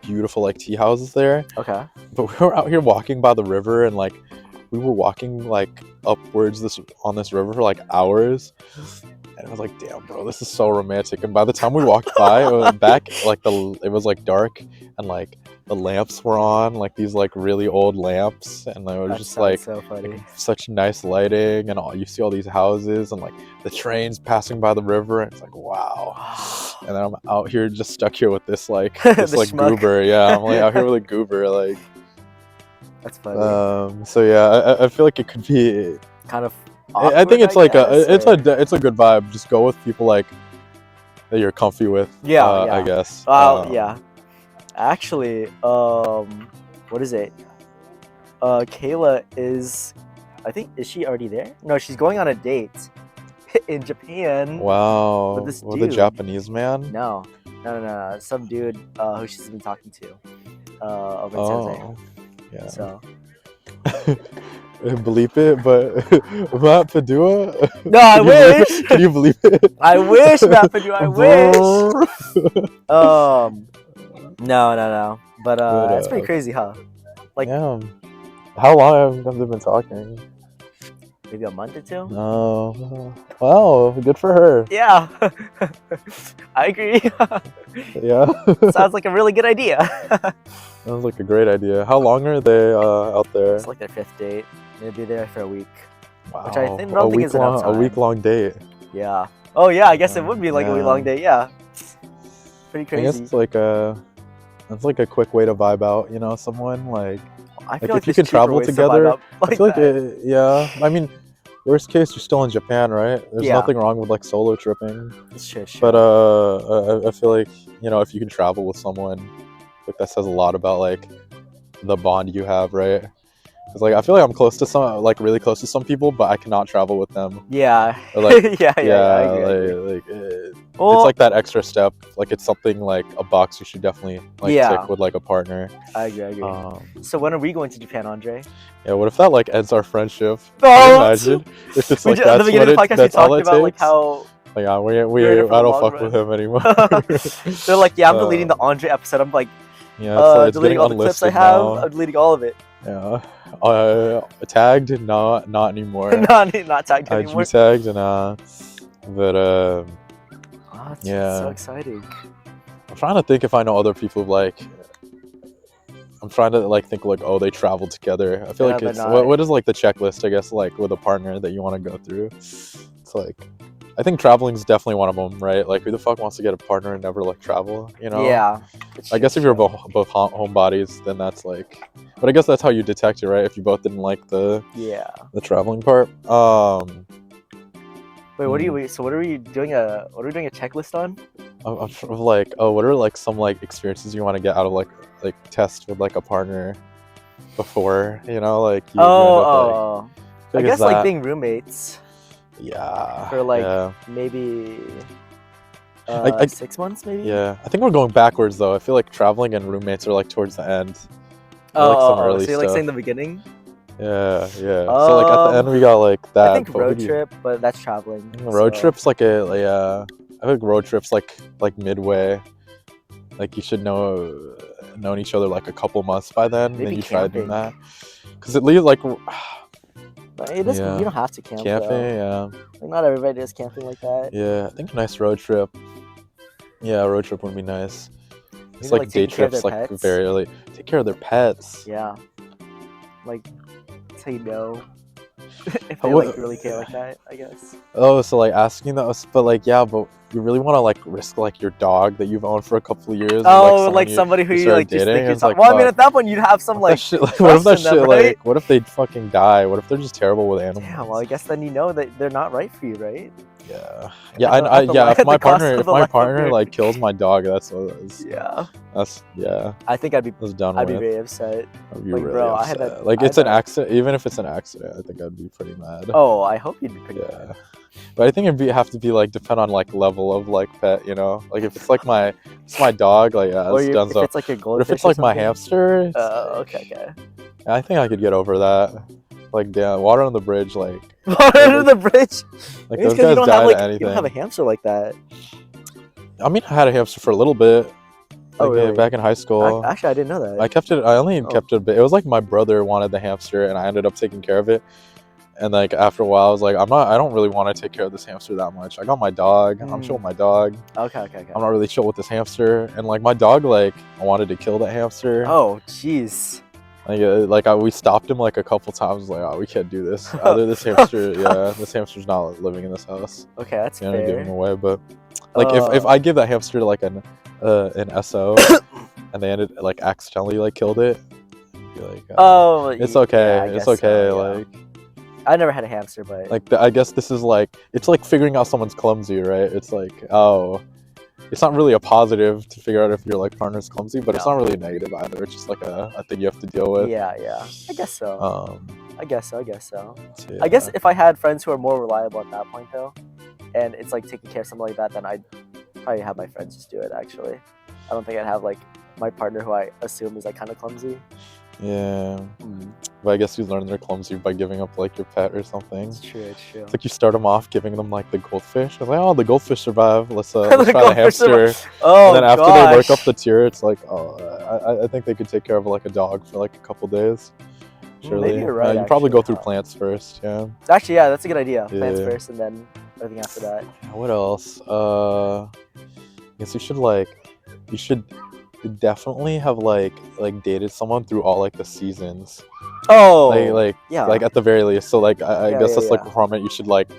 beautiful like tea houses there. Okay. But we were out here walking by the river, and like we were walking like upwards on this river for like hours. And I was like, damn, bro, this is so romantic. And by the time we walked by, like it was like dark, and like the lamps were on, like these like really old lamps, and it was just like so funny. Such nice lighting, and you see all these houses, and like the trains passing by the river, and it's like, wow. And then I'm out here just stuck here with this like like goober. Yeah, I'm like out here with a goober, like. That's funny. So yeah, I feel like it could be kind of awkward, I think it's like it's a good vibe. Just go with people like that you're comfy with. Yeah, I guess. Yeah. Actually, what is it? Kayla is she already there? No, she's going on a date in Japan. Wow. With this with dude. a Japanese man? No. Some dude who she's been talking to over in Sensei. Yeah. So. Bleep it, but Matt Padua? No, I wish. Can you believe it? I wish, Matt Padua. I wish. No. But that's pretty crazy, huh? Like, damn. How long have they been talking? Maybe a month or two. Oh, wow, good for her. Yeah, I agree. Yeah. Sounds like a really good idea. Sounds like a great idea. How long are they out there? It's like their 5th date. They'll be there for a week. Wow. Which I don't think is enough time. A week-long date. Yeah. Oh yeah, I guess it would be like a week-long date. Yeah. Pretty crazy. I guess it's like a quick way to vibe out. You know, someone like. I feel like if you can travel together, I feel like yeah. I mean, worst case, you're still in Japan, right? There's nothing wrong with like solo tripping. Sure. But I feel like, you know, if you can travel with someone, like that says a lot about like the bond you have, right? Because like I feel like I'm close to some, like really close to some people, but I cannot travel with them. Yeah. Or, like, yeah. I agree. It's like that extra step. Like it's something like a box you should definitely tick with like a partner. I agree. So when are we going to Japan, Andre? Yeah. What if that like ends our friendship? Oh, imagine if it's like at the beginning of the podcast we talked about like how. Like, yeah, I don't fuck with him anymore. They're like, yeah, I'm deleting the Andre episode. I'm like, yeah, it's deleting all the clips I have. now. I'm deleting all of it. Yeah. Tagged? No, not anymore. Not tagged I anymore. G-tagged and but Oh, it's yeah. so exciting. I'm trying to think if I know other people like. I'm trying to like think like, oh, they travel together. I feel Yeah, like but it's not. what is like the checklist, I guess, like with a partner that you want to go through. It's like, I think traveling is definitely one of them, right? Like, who the fuck wants to get a partner and never like travel? You know? Yeah. it's I true, guess if it's you're true. both homebodies, then that's like. But I guess that's how you detect it, right? If you both didn't like the Yeah. traveling part. Wait, what are you? So what are we doing? What are we doing a checklist on? I'm sort of like, oh, what are like some like experiences you want to get out of like test with like a partner before, you know, like you end up like. Oh. I Like, guess is like that being roommates yeah for like yeah maybe I 6 months, maybe. yeah I think we're going backwards though. I feel like traveling and roommates are like towards the end. Or, like some early So you're like saying stuff. the beginning? Yeah. So like at the end we got like I that. think But who road do you- trip, but that's traveling. road so- trips like I think road trips like midway. Like you should known each other like a couple months by then. And Maybe then you try doing camping. that. Because it leaves like But it doesn't. yeah You don't have to camp camping. though. Yeah. Like not everybody does camping like that. Yeah. I think a nice road trip. Yeah, a road trip would be nice. It's Maybe, like day taking care of trips, their like pets. very early. Take care of their pets. Yeah. Like say no if Oh, they what- like really care like that. I guess. Oh, so like asking those, but like yeah, but you really want to like risk like your dog that you've owned for a couple of years? With, Oh, like somebody who you started like just think dating? you're It's talking. like, Well, I mean, fuck. at that point, you'd have some What like if that shit, like, what if that trust in shit them, right? like what if they fucking die? What if they're just terrible with animals? Yeah, well, I guess then you know that they're not right for you, right? Yeah, At the yeah. at If my the cost partner, of if the my life of partner your- like kills my dog, that's what it is. Yeah. That's yeah. I think I'd be Done I'd be with. very upset. I'd be like, really bro, I upset. had that- like I it's had an that- accident. Even if it's an accident, I think I'd be pretty mad. Oh, I hope you'd be pretty Yeah. bad. But I think have to be like depend on like level of like pet, you know. Like if it's like it's my dog, like yeah, Or it's if donezo. it's like your But goldfish. if it's like or my something. hamster, it's Okay. I think I could get over that. Like damn, water on the bridge, like Water under the bridge. like Maybe those it's because guys you don't die have to like anything. you don't have a hamster like that. I mean, I had a hamster for a little bit. Oh, Like, really? back in high school. Actually, I didn't know that. I kept it. I only Oh. kept it a bit. It was like my brother wanted the hamster, and I ended up taking care of it. And like after a while, I was like, I don't really want to take care of this hamster that much. I got my dog. I'm chill with my dog. Okay. I'm not really chill with this hamster. And like my dog, like I wanted to kill that hamster. Oh, jeez. We stopped him like a couple times. Like, oh, we can't do this. Either this hamster, yeah, this hamster's not living in this house. Okay, that's You know, give him fair. away. But like if I give that hamster to like an SO, and they ended like accidentally like killed it, I'd be like, Oh, it's yeah, okay. I It's guess so, okay. yeah. Like. I never had a hamster, but I guess this is like it's like figuring out someone's clumsy, right? It's like, oh, it's not really a positive to figure out if your like partner's clumsy, but it's No. not really a negative either. It's just like a thing you have to deal with. yeah. I guess so. I guess so. Yeah. I guess if I had friends who are more reliable at that point, though, and it's like taking care of something like that, then I'd probably have my friends just do it. Actually, I don't think I'd have like my partner who I assume is like kind of clumsy. Yeah, but I guess you learn they're clumsy by giving up like your pet or something. It's true. It's like you start them off giving them like the goldfish. I was like, oh, the goldfish survived. Let's The try the goldfish hamster. Oh, And then after they work up gosh. the tier, it's like, oh, I think they could take care of like a dog for like a couple days. Surely, Maybe you're right, you probably go actually, through plants first. Yeah. Actually, yeah, that's a good idea. Plants Yeah. first, and then everything after that. What else? I guess you should definitely have like dated someone through all like the seasons. Oh, Yeah. Like at the very least. So like I Yeah, guess yeah, that's like yeah. a requirement. You should like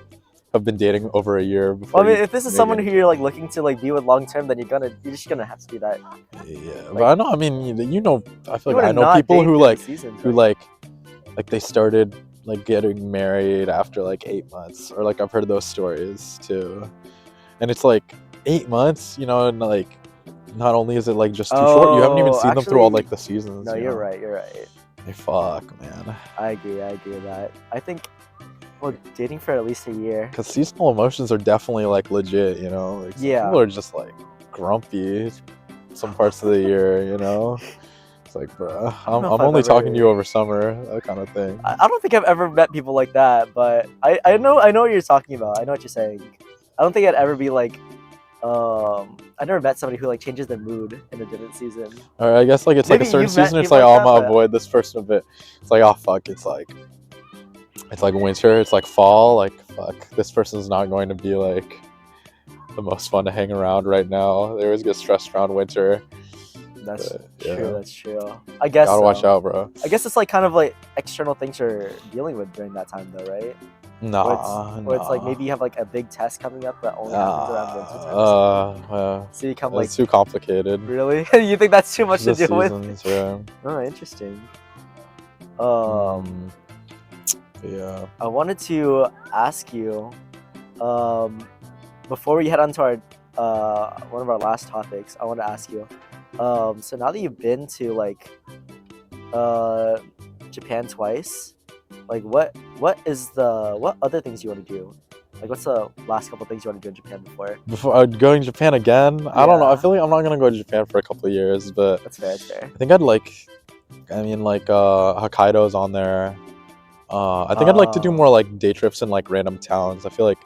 have been dating over a year before. Well, I mean, you if this is maybe someone who any- you're like looking to like be with long term, then you're just gonna have to do that. Yeah, but I know. I mean, you know, I feel You like I wanna know not people date who through the like seasons, who right? like they started like getting married after like 8 months, or like I've heard those stories too. And it's like 8 months, you know, and like not only is it like just too short, you haven't even Oh, seen them through all actually, like the seasons. No, you you're know? right. You're right. Hey, fuck, man. I agree with that. I think, well, dating for at least a year. Because seasonal emotions are definitely like legit, you know. Like, some Yeah. people are just like grumpy some parts of the year, you know. It's like, bro, I'm know if only I've talking to you ever- over summer, that kind of thing. I don't think I've ever met people like that, but I know what you're talking about. I know what you're saying. I don't think I'd ever be like I never met somebody who like changes their mood in a different season. Or I guess like it's like Maybe a certain you've met season. It's people like, like oh, I'm that, gonna but avoid this person a bit. It's like, oh fuck, it's like winter. It's like fall. Like fuck, this person's not going to be like the most fun to hang around right now. They always get stressed around winter. that's But, true. yeah. That's true. I guess Gotta watch so. out, bro. I guess it's like kind of like external things you're dealing with during that time, though, right? Or it's like maybe you have like a big test coming up that only happens around winter time. So you come like it's too complicated. really? You think that's too much to The deal with? seasons, yeah. Oh, interesting. Yeah. I wanted to ask you, before we head on to our one of our last topics, I want to ask you, so now that you've been to like Japan twice, like what other things you want to do? Like what's the last couple things you want to do in Japan before? Before going to Japan again, I don't know. I Yeah. feel like I'm not gonna go to Japan for a couple of years, but That's fair. That's fair. I think I'd like. I mean, like Hokkaido's on there. I think I'd like to do more like day trips in like random towns. I feel like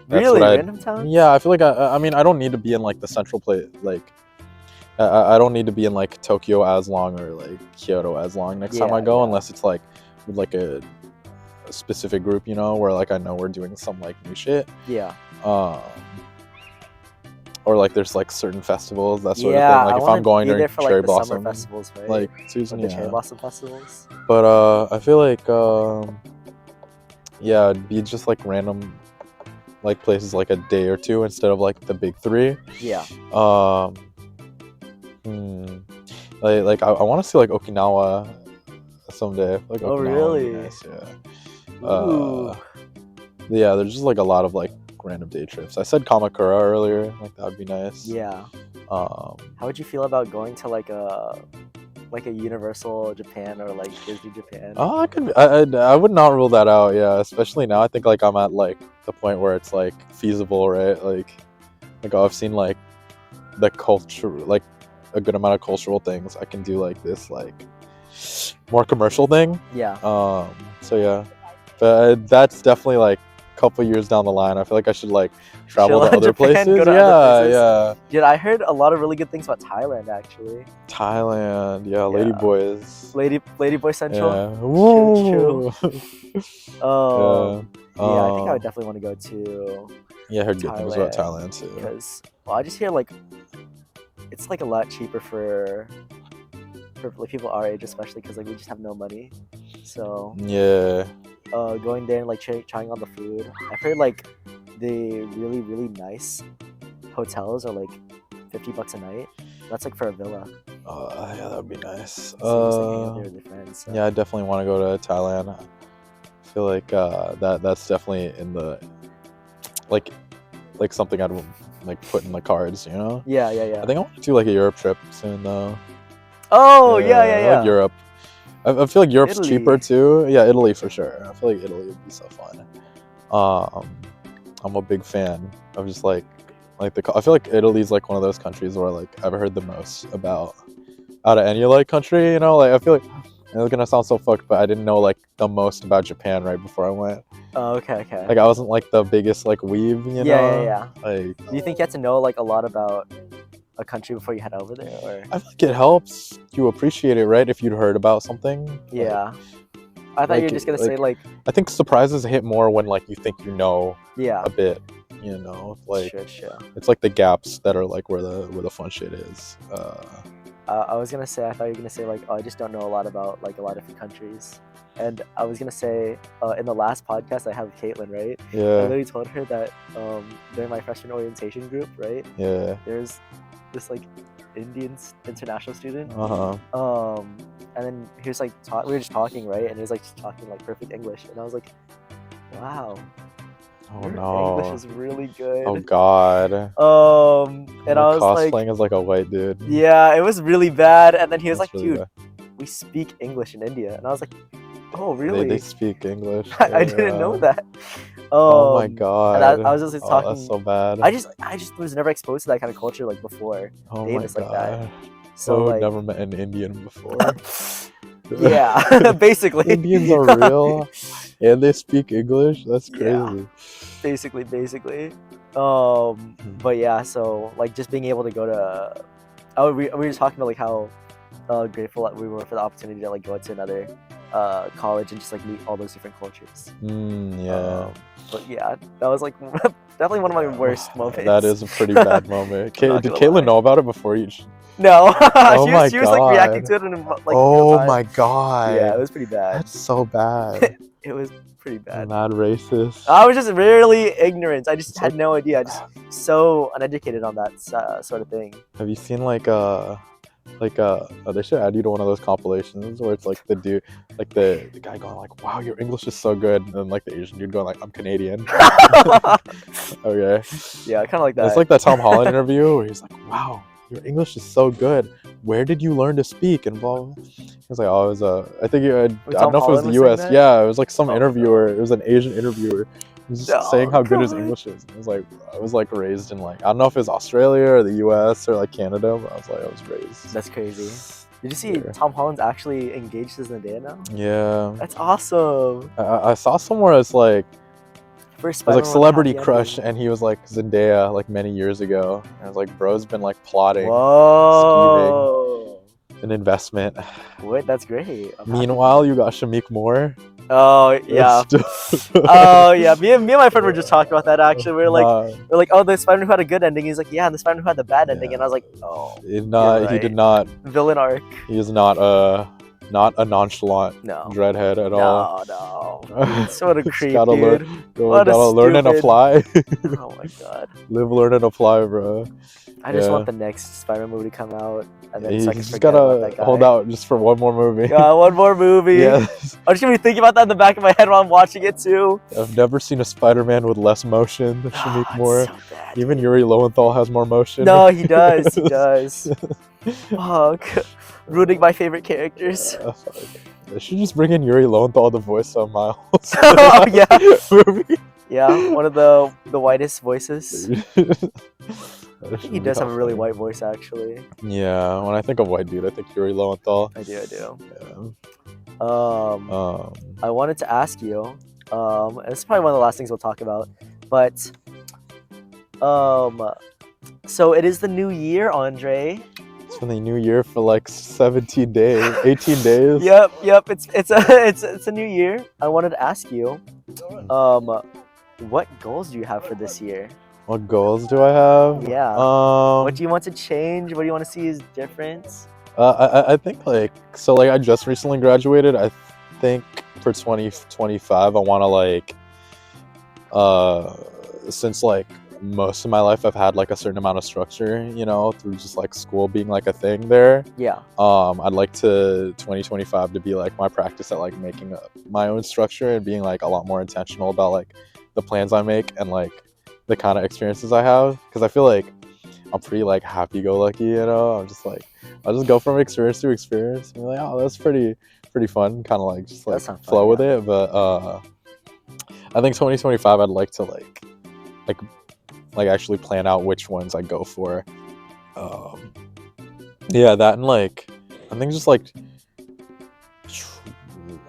that's Really, what I. random towns? Yeah, I feel like I mean I don't need to be in like the central place. Like I don't need to be in like Tokyo as long or like Kyoto as long next time I Yeah, go, yeah. unless it's like with like a specific group, you know, where like I know we're doing some like new shit. Yeah. Or like there's like certain festivals, that sort Yeah, of thing. Like I if wanna I'm going be during there for like cherry the blossom, summer festivals, right? like season, Like the cherry yeah. blossom festivals. But I feel like yeah, it'd be just like random like places like a day or two instead of like the big three. Yeah. Like I want to see like Okinawa someday. Like Oh, Okinawa would be really? nice, yeah. Ooh. Yeah, there's just like a lot of like random day trips. I said Kamakura earlier, like that would be nice. Yeah. Um, How would you feel about going to like a Universal Japan or like Disney Japan? I would not rule that out, yeah. Especially now, I think like I'm at like the point where it's like feasible, right? Like I've seen like the culture, like a good amount of cultural things. I can do like this like more commercial thing. Yeah. So yeah, but that's definitely like a couple years down the line. I feel like I should like travel Chill to in other Japan, places. go to Yeah, other places. yeah. Dude, I heard a lot of really good things about Thailand actually. Thailand, yeah, Yeah. Lady Boys. Lady Boy Central. Yeah. True. Yeah. Yeah, I think I would definitely want to go to Yeah, I heard good things about Thailand too. because I just hear like it's like a lot cheaper for like people our age, especially because like we just have no money. So Yeah. going there and like trying on the food. I've heard like the really nice hotels are like $50 a night. That's like for a villa. Yeah, that would be nice. So just like hang out there with your friends. So. Yeah, I definitely want to go to Thailand. I feel like that's definitely in the like something I'd like put in the cards, you know? Yeah. I think I want to do like a Europe trip soon though. Oh I yeah. like Europe. I feel like Europe's Italy. cheaper too. Yeah, Italy for sure. I feel like Italy would be so fun. I'm a big fan of just like I feel like Italy's like one of those countries where like I've heard the most about out of any like country, you know? Like I feel like it's gonna sound so fucked, but I didn't know like the most about Japan right before I went. Oh, okay. Like I wasn't like the biggest like weeb, you know? Yeah. Like Do you think you had to know like a lot about a country before you head over there? Or I feel like it helps you appreciate it, right? If you'd heard about something. yeah. I thought you were just gonna say like I think surprises hit more when like you think you know yeah. a bit, you know? Like Sure. it's like the gaps that are like where the fun shit is. I was gonna say I thought you were gonna say like, oh, I just don't know a lot about like a lot of different countries. And I was gonna say in the last podcast I had with Caitlin, right? I Yeah. literally told her that during my freshman orientation group, right? Yeah. There's this like Indian international student. Uh-huh. And then he was like, we were just talking, right? And he was like just talking like perfect English, and I was like, wow, Oh your no. English is really good. Oh god. And You're I was like, cosplaying as like a white dude. yeah, it was really bad. And then he was That's like, really dude, bad. we speak English in India, and I was like, oh They really? speak English. I didn't know that. Oh my god. And I was just talking. That's so bad. I just was never exposed to that kind of culture like before. Oh my Davis like god. that. So I've like never met an Indian before. Yeah, basically. Indians are real, and they speak English. That's crazy. Basically. But yeah, so like just being able to go to, we were just talking about like how grateful that we were for the opportunity to like go to another college and just like meet all those different cultures. Yeah. But yeah, that was like definitely one of my worst moments. That is a pretty bad moment. I'm not Did gonna Caitlin lie. know about it before you? No, Oh she my was like reacting God. to it in like Oh real time. my God. Yeah, it was pretty bad. That's so bad. It was pretty bad. Mad racist. I was just really ignorant. I just It's had like- no idea. I just so uneducated on that sort of thing. Have you seen they should add you to one of those compilations where it's like the dude, like the guy going like, "Wow, your English is so good," and then like the Asian dude going like, "I'm Canadian." Okay. Yeah, kind of like that. It's like that Tom Holland interview where he's like, "Wow, your English is so good. Where did you learn to speak?" And blah, blah. He was like, "Oh, it was I think I don't Tom know if it was Holland the was U.S. saying that? Yeah, it was like some Oh, interviewer. It was an Asian interviewer. He was just saying how good his God. English is. And I was like raised in like I don't know if it's Australia or the U.S. or like Canada, but I was raised. That's crazy. Did you see There. Tom Holland's actually engaged to Zendaya now? Yeah. That's awesome. I saw somewhere it's like First it was like Spider-Man with a celebrity happy crush, ending. and he was like Zendaya like many years ago. And I was like, bro's been like plotting, Whoa. an investment. What? That's great. I'm happy. Meanwhile, you got Shamik Moore. Oh yeah. Oh yeah. Me and my friend were just talking about that actually. We were like, oh, the Spider-Man who had a good ending. He's like, yeah, and the Spider-Man who had the bad ending. Yeah. And I was like, oh, he did right. not. Villain arc. He is not a nonchalant No. dreadhead at all. No. Sort of Just creep, gotta dude. gotta learn and stupid- apply. Oh my god. Live, learn, and apply, bro. I just Yeah. want the next Spider-Man movie to come out, and then You so I can just forget about that gotta guy. hold out just for one more movie. Yeah, one more movie. Yeah. I'm just gonna be thinking about that in the back of my head while I'm watching it too. I've never seen a Spider-Man with less motion than Oh, Shamik it's Moore. so bad, Even dude. Yuri Lowenthal has more motion. No, he does. He does. Fuck. Ruining my favorite characters. Fuck. They should just bring in Yuri Lowenthal to voice Miles. Oh, yeah. Movie. Yeah, one of the whitest voices. That He should does be have a really funny. white voice, actually. Yeah, when I think of white dude, I think Yuri Lowenthal. I do. Yeah. I wanted to ask you, and this is probably one of the last things we'll talk about, but so it is the new year, Andrei. It's been the new year for like 17 days, 18 days. Yep. It's a new year. I wanted to ask you, what goals do you have for this year? What goals do I have? Yeah. What do you want to change? What do you want to see as different? I think like I just recently graduated. I think for 2025 I want to since like most of my life I've had like a certain amount of structure, through just like school being like a thing there. Yeah. I'd like to 2025 to be like my practice at like making my own structure and being like a lot more intentional about like the plans I make and like the kind of experiences I have, because I feel like I'm pretty like happy-go-lucky, I'm just like I'll just go from experience to experience and be like, oh, that's pretty fun, kind of like just like flow with it. But I think 2025 I'd like to like actually plan out which ones I go for. Yeah, that, and like I think just like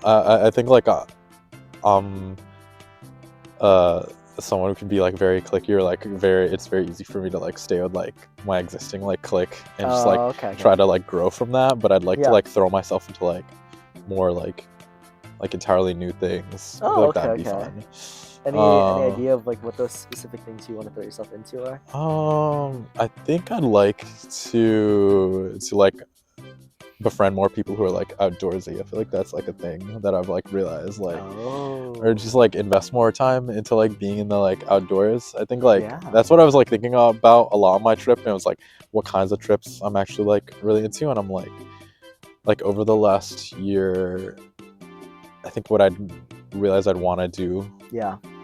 I think like someone who can be like very cliquey or like it's very easy for me to like stay with like my existing like clique and just like okay. try to like grow from that, but I'd like to like throw myself into like more like entirely new things. I feel like that'd be fun. Any idea of like what those specific things you want to throw yourself into are? I think I'd like to like befriend more people who are like outdoorsy. I feel like that's like a thing that I've like realized, like or just like invest more time into like being in the like outdoors. I think like that's what I was like thinking about a lot on my trip, and it was like what kinds of trips I'm actually like really into. And I'm like over the last year, I think what I'd realized I'd want to do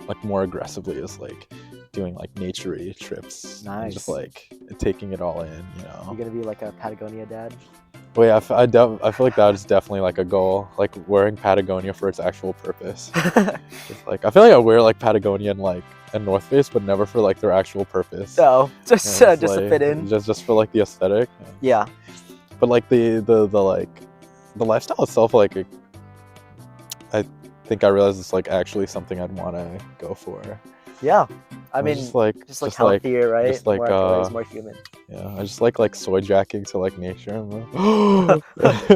like more aggressively is like doing like nature-y trips. Nice. And just like taking it all in, You're gonna be like a Patagonia dad? Well, yeah, I feel like that is definitely like a goal, like wearing Patagonia for its actual purpose. Like I feel like I wear like Patagonia and North Face, but never for like their actual purpose. No, just to fit in. Just for like the aesthetic. Yeah. But like the the lifestyle itself, like, I think I realized it's like actually something I'd want to go for. Yeah, I was mean, just like healthier, right? just like more outdoors, more human. yeah, I just like soy jacking to like nature.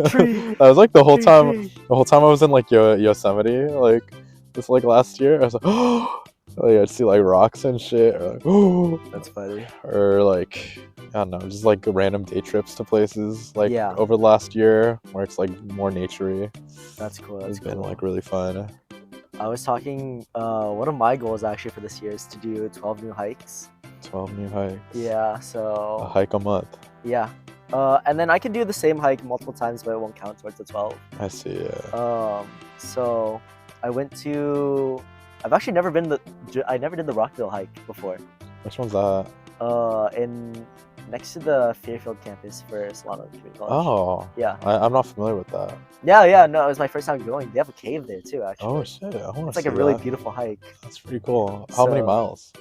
Tree, I was like the whole time tree. I was in like Yosemite like this like last year. I was like, oh, like, I'd see like rocks and shit, or like, oh, That's funny. or like I don't know, just like random day trips to places like Yeah. over the last year where it's like more naturey. That's cool. It's That's been cool. like really fun. I was talking. One of my goals actually for this year is to do 12 new hikes. 12 new hikes. Yeah. A So hike a month. yeah. And then I can do the same hike multiple times, but it won't count towards the 12. I see. Yeah. So I went to. I've actually never been I never did the Rockville hike before. Which one's that? In next to the Fairfield campus for Solano Community College. Oh. Yeah. I'm not familiar with that. Yeah. No, it was my first time going. They have a cave there too, actually. Oh shit! I want to It's like see a really that. beautiful hike. That's pretty cool. How many So- miles?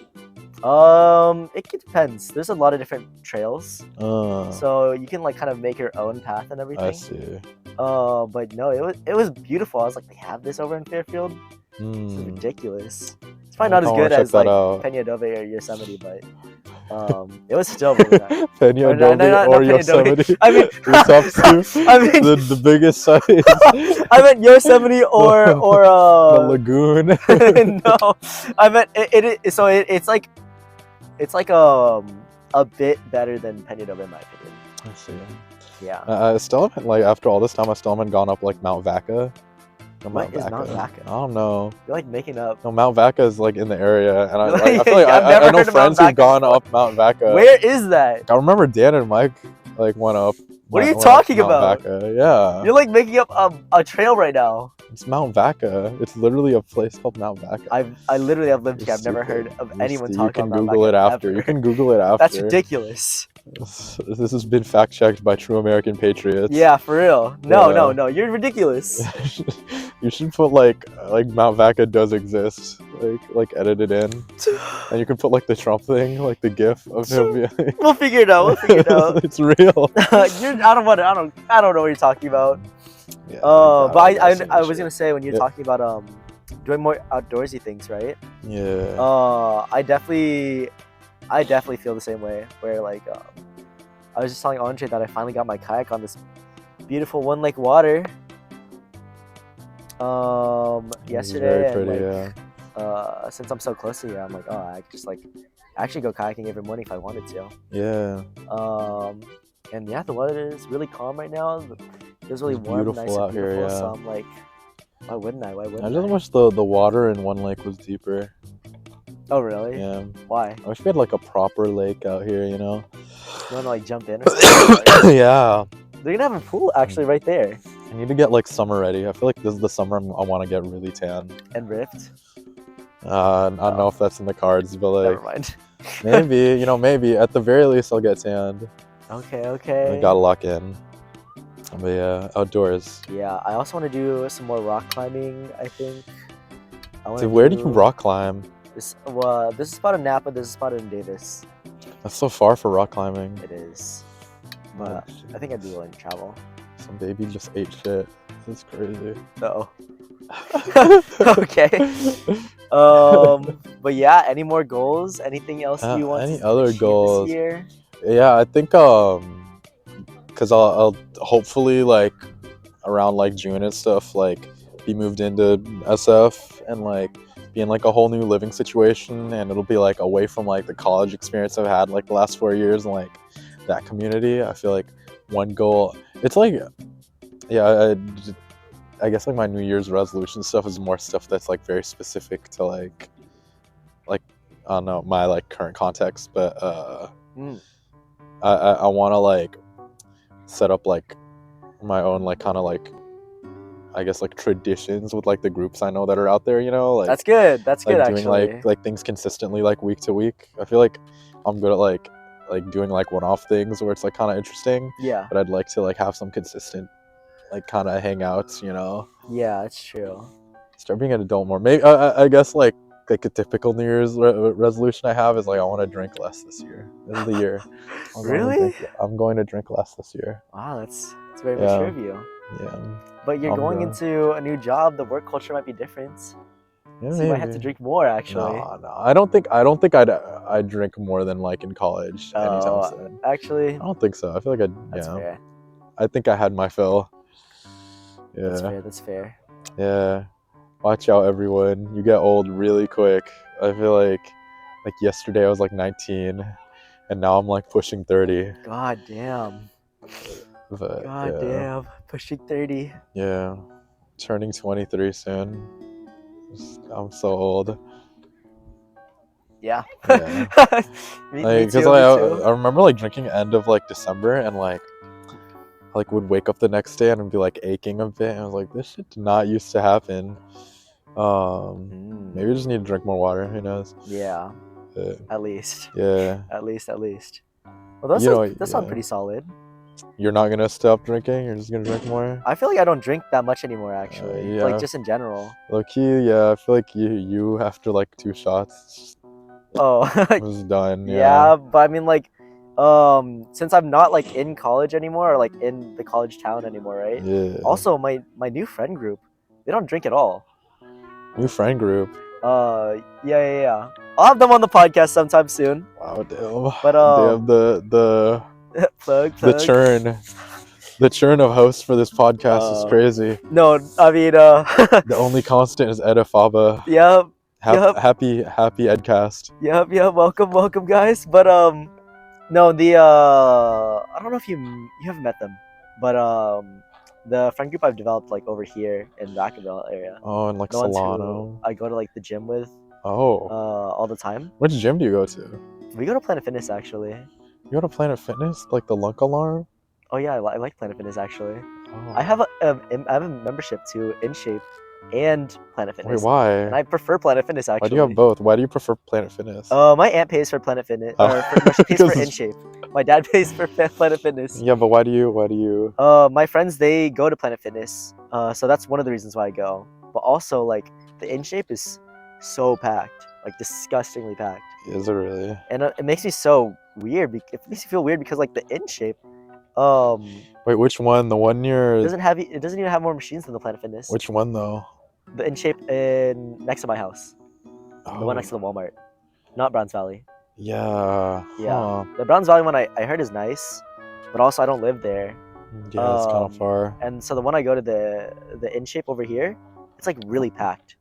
It depends. There's a lot of different trails, Uh, so you can like kind of make your own path and everything. I see. But no, it was beautiful. I was like, they have this over in Fairfield. This is Hmm. ridiculous. It's probably not I as wanna good check as that like out. Peña or Yosemite, but it was still really nice. Peña Or no, not or Peña Adobe. Yosemite. I mean, Your top two. I mean, the biggest size. I meant Yosemite or the lagoon. no, I meant it's like a bit better than Peña in my opinion. I see. Yeah. I still haven't, like, after all this time, I still haven't gone up like Mount Vaca. No, What is Mount Vaca? I don't know. You're like making up. No, Mount Vaca is like in the area, and I Really? feel like I've never I know heard of Mount friends who've Vaca gone before. up Mount Vaca. Where is that? I remember Dan and Mike like went up. What are you went up talking Mount about? Vaca. Yeah, You're like making up a trail right now. it's Mount Vaca. It's literally a place called Mount Vaca. I literally have lived You're here. I've never stupid. heard of You're anyone stu- talking You can about Google Mount it Vaca after. ever. You can Google it after. That's ridiculous. This has been fact checked by true American patriots. Yeah, for real. Yeah. No. You're ridiculous. You should put like Mount Vaca does exist, like edited in, and you can put like the Trump thing, like the GIF of him. being- We'll figure it out. It's real. I don't know what you're talking about. Yeah, But I I was gonna say when you're Yeah. talking about doing more outdoorsy things, right? Yeah. I definitely feel the same way. Where like I was just telling Andrei that I finally got my kayak on this beautiful One Lake water. Yesterday, Very pretty. and, Yeah. like, since I'm so close to here, I'm like, oh, I could just like actually go kayaking every morning if I wanted to. Yeah. And yeah, the weather is really calm right now. It was really It's warm, beautiful nice and out here, beautiful. yeah. So I'm like, why wouldn't I? I just wish the water in one lake was deeper. Oh really? Yeah. Why? I wish we had like a proper lake out here. You know. You wanna like jump in or something? Yeah. They're gonna have a pool actually right there. I need to get like summer ready. I feel like this is the summer I want to get really tan. And rift. I don't know if that's in the cards, but Never like mind. maybe, maybe at the very least I'll get tanned. Okay. I gotta lock in. But yeah, outdoors. Yeah, I also want to do some more rock climbing. I think. Dude, where do you rock climb? This is spot in Napa. This is spot in Davis. That's so far for rock climbing. It is. But I think I'd be willing to travel. Some baby just ate shit. This is crazy. So. Okay. But yeah, any more goals? Anything else you want any to other achieve goals? this year? Yeah, I think because I'll hopefully like around like June and stuff like be moved into SF and like be in like a whole new living situation, and it'll be like away from like the college experience I've had like the last 4 years and like that community. I feel like one goal, it's like, yeah, I guess like my New Year's resolution stuff is more stuff that's like very specific to like I don't know, my like current context, but I want to like set up like my own like kind of like I guess like traditions with like the groups I know that are out there, like That's good. That's like good doing actually. like things consistently like week to week. I feel like I'm good at like doing like one-off things where it's like kind of interesting, Yeah. but I'd like to like have some consistent like kind of hangouts, Yeah, it's true. start being an adult more. Maybe I guess like a typical New Year's resolution I have is like I want to drink less this year. This is the year. Really? I'm going to drink less this year. Wow, that's very Yeah. mature of you. Yeah. But you're I'm going good. into a new job. The work culture might be different. Yeah, So you might have to maybe. drink more, actually. No. I don't think I'd drink more than like in college anytime soon. Actually, I don't think so. I feel like that's fair. I think I had my fill. That's Yeah. fair. That's fair. Yeah. Watch out, everyone. You get old really quick. I feel like yesterday I was like 19, and now I'm like pushing 30. God damn. But God damn. Pushing 30. yeah, turning 23 soon. I'm so old. Yeah. Yeah. me Because too. Me too. I remember like drinking end of like December, and like would wake up the next day and be like aching a bit, and I was like, this shit did not used to happen. Maybe I just need to drink more water. Who knows? Yeah. Uh, At least. yeah. At least. Well, those sound pretty solid. You're not gonna stop drinking. You're just gonna drink more. I feel like I don't drink that much anymore, actually. Yeah. Like, just in general. Low key, yeah. I feel like you after like 2 shots, Oh. it was done. Yeah, but I mean, like, since I'm not like in college anymore or like in the college town anymore, right? Yeah. Also, my new friend group, they don't drink at all. New friend group. Yeah. I'll have them on the podcast sometime soon. Wow, damn. But Damn the plug. the churn of hosts for this podcast is crazy. No, I mean, The only constant is Edduh. Yep. Happy Edcast. Yep. Welcome, guys. But no, the I don't know if you haven't met them, but the friend group I've developed like over here in Vacaville area. Oh, and like The ones who Solano. I go to like the gym with Oh. all the time. Which gym do you go to? We go to Planet Fitness, actually. You go to Planet Fitness, like the Lunk Alarm. Oh yeah, I like Planet Fitness, actually. Oh. I have a membership to InShape and Planet Fitness. Wait, why? And I prefer Planet Fitness, actually. Why do you have both? Why do you prefer Planet Fitness? My aunt pays for Planet Fitness, or she pays for Because- InShape. My dad pays for Planet Fitness. Yeah, but why do you? My friends, they go to Planet Fitness, so that's one of the reasons why I go. But also, like, the InShape is so packed, like disgustingly packed. Is it really? And it makes me so weird. It makes me feel weird because like the InShape, Wait, which one? The one near? it doesn't even have more machines than the Planet Fitness. Which one though? The InShape next to my house, the one next to the Walmart, not Browns Valley. Yeah. Yeah. Huh. The Browns Valley one I heard is nice, but also I don't live there. Yeah, it's kind of far. And so the one I go to, the InShape over here, it's like really packed,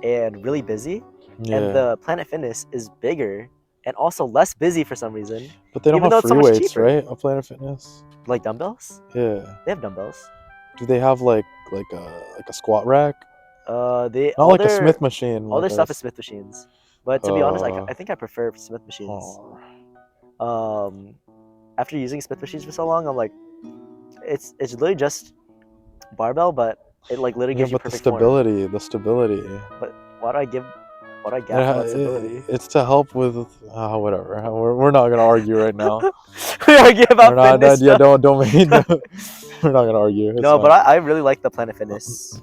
and really busy. Yeah. And the Planet Fitness is bigger and also less busy for some reason. But they don't even though have it's so free much weights, cheaper. right? A Planet Fitness. Like dumbbells? Yeah. They have dumbbells. Do they have like a squat rack? They Not all like a their- Smith machine. All their like stuff a is Smith machines. But to be honest, I think I prefer Smith machines. Oh. After using Smith machines for so long, I'm like, it's literally just barbell, but it like literally gives you but perfect the stability. form. But why do I get for that stability? It's to help with whatever. We're not gonna argue right now. We argue about We're not, fitness. yeah, don't make. We're not gonna argue. It's No, fine. but I really like the Planet Fitness.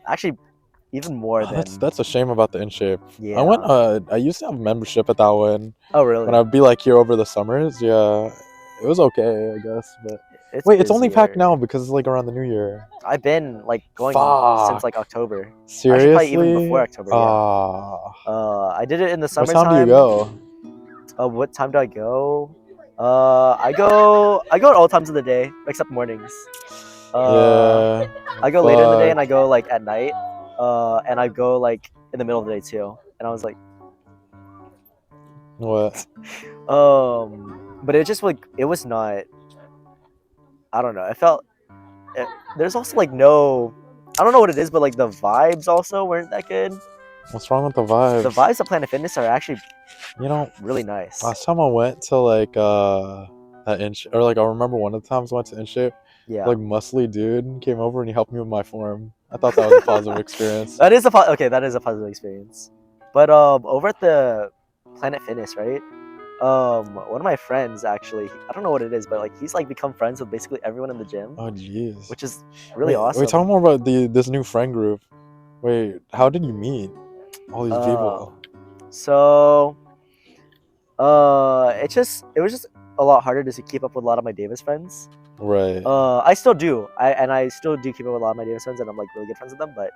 Actually, even more than. That's a shame about the InShape. Yeah. I went. I used to have a membership at that one. Oh really? When I'd be like here over the summers. Yeah, it was okay, I guess. But wait, it's only packed busier. now because it's like around the New Year. I've been like going since like October. Seriously? Actually, probably even before October. Yeah. I did it in the What summertime. time do you go? What time do I go? I go at all times of the day except mornings. Yeah. I go later in the day and I go like at night. And I go like in the middle of the day too. And I was like, What? but it just like it was not. I don't know. There's also like no. I don't know what it is, but like the vibes also weren't that good. What's wrong with the vibes? The vibes of Planet Fitness are actually, really nice. Last time I went to like that or like I remember one of the times I went to InShape. Yeah. Like muscly dude came over and he helped me with my form. I thought that was a positive experience. That is a positive experience. But over at the Planet Fitness, right? One of my friends actually, I don't know what it is, but like he's like become friends with basically everyone in the gym. Oh jeez. Which is really awesome. Wait, talk more about this new friend group. Wait, how did you meet all these people? So, it was just a lot harder to keep up with a lot of my Davis friends. Right. I still do. I still do keep up with a lot of my Davis friends, and I'm like really good friends with them. But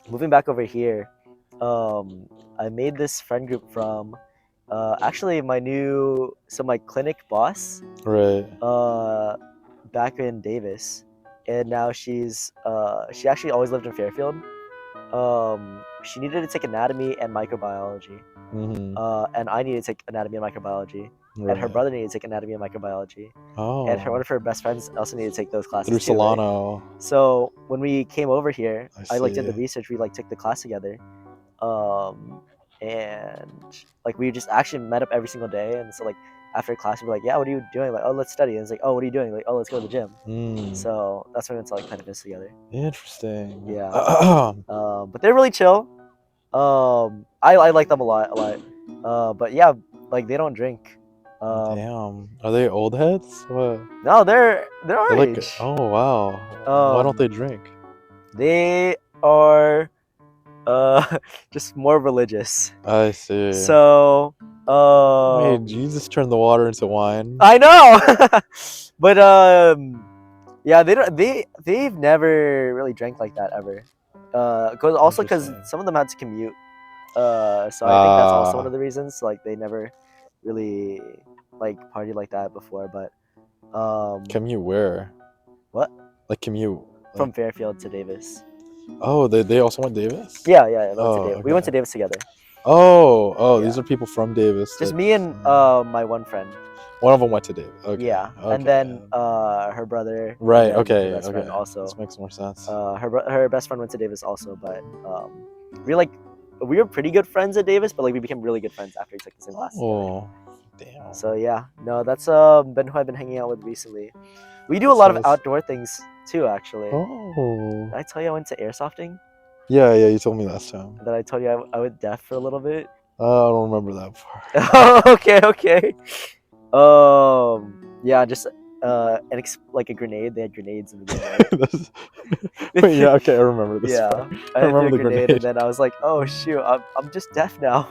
moving back over here, I made this friend group from actually my clinic boss Right. back in Davis, and now she actually always lived in Fairfield. She needed to take anatomy and microbiology, Mm-hmm. and I needed to take anatomy and microbiology, and her Right. brother needed to take anatomy and microbiology, Oh. and one of her best friends also needed to take those classes Through too, right? Solano. So when we came over here, I I like did the see. research. We like took the class together, and like we just actually met up every single day. And so like after class, we'd be like, "Yeah, what are you doing?" Like, "Oh, let's study." And it's like, "Oh, what are you doing?" Like, "Oh, let's go to the gym." Mm. So that's when we went to like Planet Fitness together. Interesting. Yeah. But they're really chill. I like them a lot. But yeah, like they don't drink. Damn. Are they old heads? What? No, they're our They're like, age. oh wow. Why don't they drink? They are just more religious. I see. So Wait, Jesus turned the water into wine? I know. But yeah, they've never really drank like that ever. Because Interesting. some of them had to commute. So I think that's also one of the reasons. Like they never really like partied like that before. But Commute where? what? Like commute? From Fairfield to Davis. Oh, they also went Davis? Yeah, they went to Oh, Davis. We went to okay. Davis together. Oh, these Yeah. are people from Davis. Just that- me and my one friend. One of them went to Davis. Okay. Yeah, Okay. and then her brother. Right. And then Okay. her best friend Okay. also. This makes more sense. Her best friend went to Davis also, but we were pretty good friends at Davis, but like we became really good friends after we took the same class together. Oh, damn. So yeah, no, that's been who I've been hanging out with recently. We do a lot of outdoor things too, actually. Oh. Did I tell you I went to airsofting? Yeah, you told me last time. And then I told you I went deaf for a little bit. I don't remember that part. Okay. Yeah, just like a grenade. They had grenades in the game. Wait, yeah, okay, I remember this. Yeah, part. I remember threw the a grenade, grenade. and then I was like, "Oh shoot, I'm just deaf now."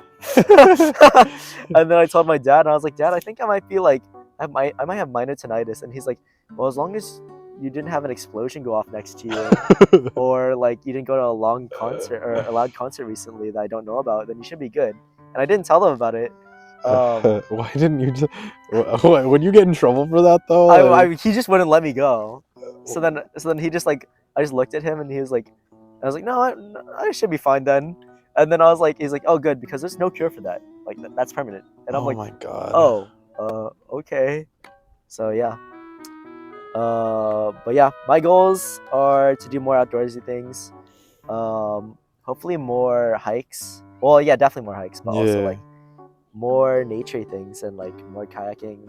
And then I told my dad, and I was like, "Dad, I think I might be like I might have minor tinnitus." And he's like, "Well, as long as you didn't have an explosion go off next to you, or like you didn't go to a loud concert recently that I don't know about, then you should be good." And I didn't tell them about it. Why didn't you just? Would you get in trouble for that though? He just wouldn't let me go. So then he just like I just looked at him and he was like, I was like, no, I should be fine then. And then he's like, oh good, because there's no cure for that. Like that's permanent. And I'm Oh like, my god. oh, okay. So yeah. But yeah, my goals are to do more outdoorsy things. Hopefully more hikes. Well, yeah, definitely more hikes, but also like more nature things and like more kayaking,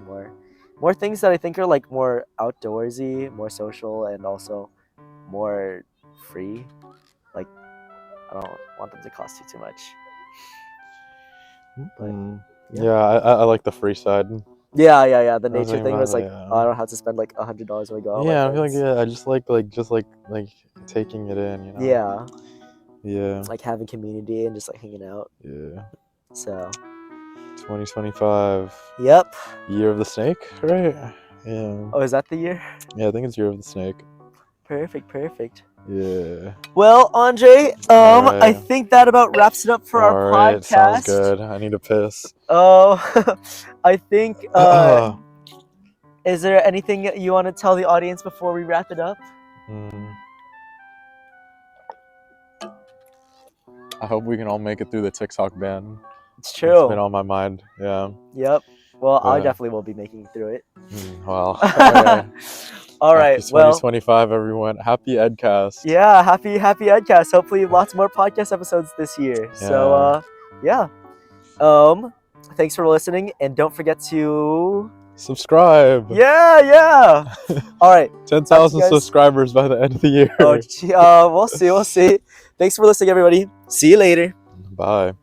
more things that I think are like more outdoorsy, more social, and also more free. Like I don't want them to cost you too much. But, yeah, I like the free side. Yeah. The I was nature thinking thing about was it, like, yeah. oh, I don't have to spend like $100 when I go out. Yeah, I with feel my like friends. I just like taking it in, you know. Yeah, Yeah. like having community and just like hanging out. Yeah. So 2025. Yep. Year of the Snake, right? Yeah. Oh, is that the year? Yeah, I think it's Year of the Snake. Perfect. Yeah. Well, Andrei, Alright. I think that about wraps it up for our podcast. Sounds good. I need to piss. Oh, I think. Is there anything you want to tell the audience before we wrap it up? I hope we can all make it through the TikTok ban. It's true. It's been on my mind. Yeah. Yep. Well, I definitely will be making it through it. Well. Okay. All right. Happy 2025, everyone. Happy Edcast. Yeah. Happy Edcast. Hopefully, lots more podcast episodes this year. Yeah. So, yeah. Thanks for listening, and don't forget to subscribe. Yeah. All right. 10,000 subscribers by the end of the year. We'll see. Thanks for listening, everybody. See you later. Bye.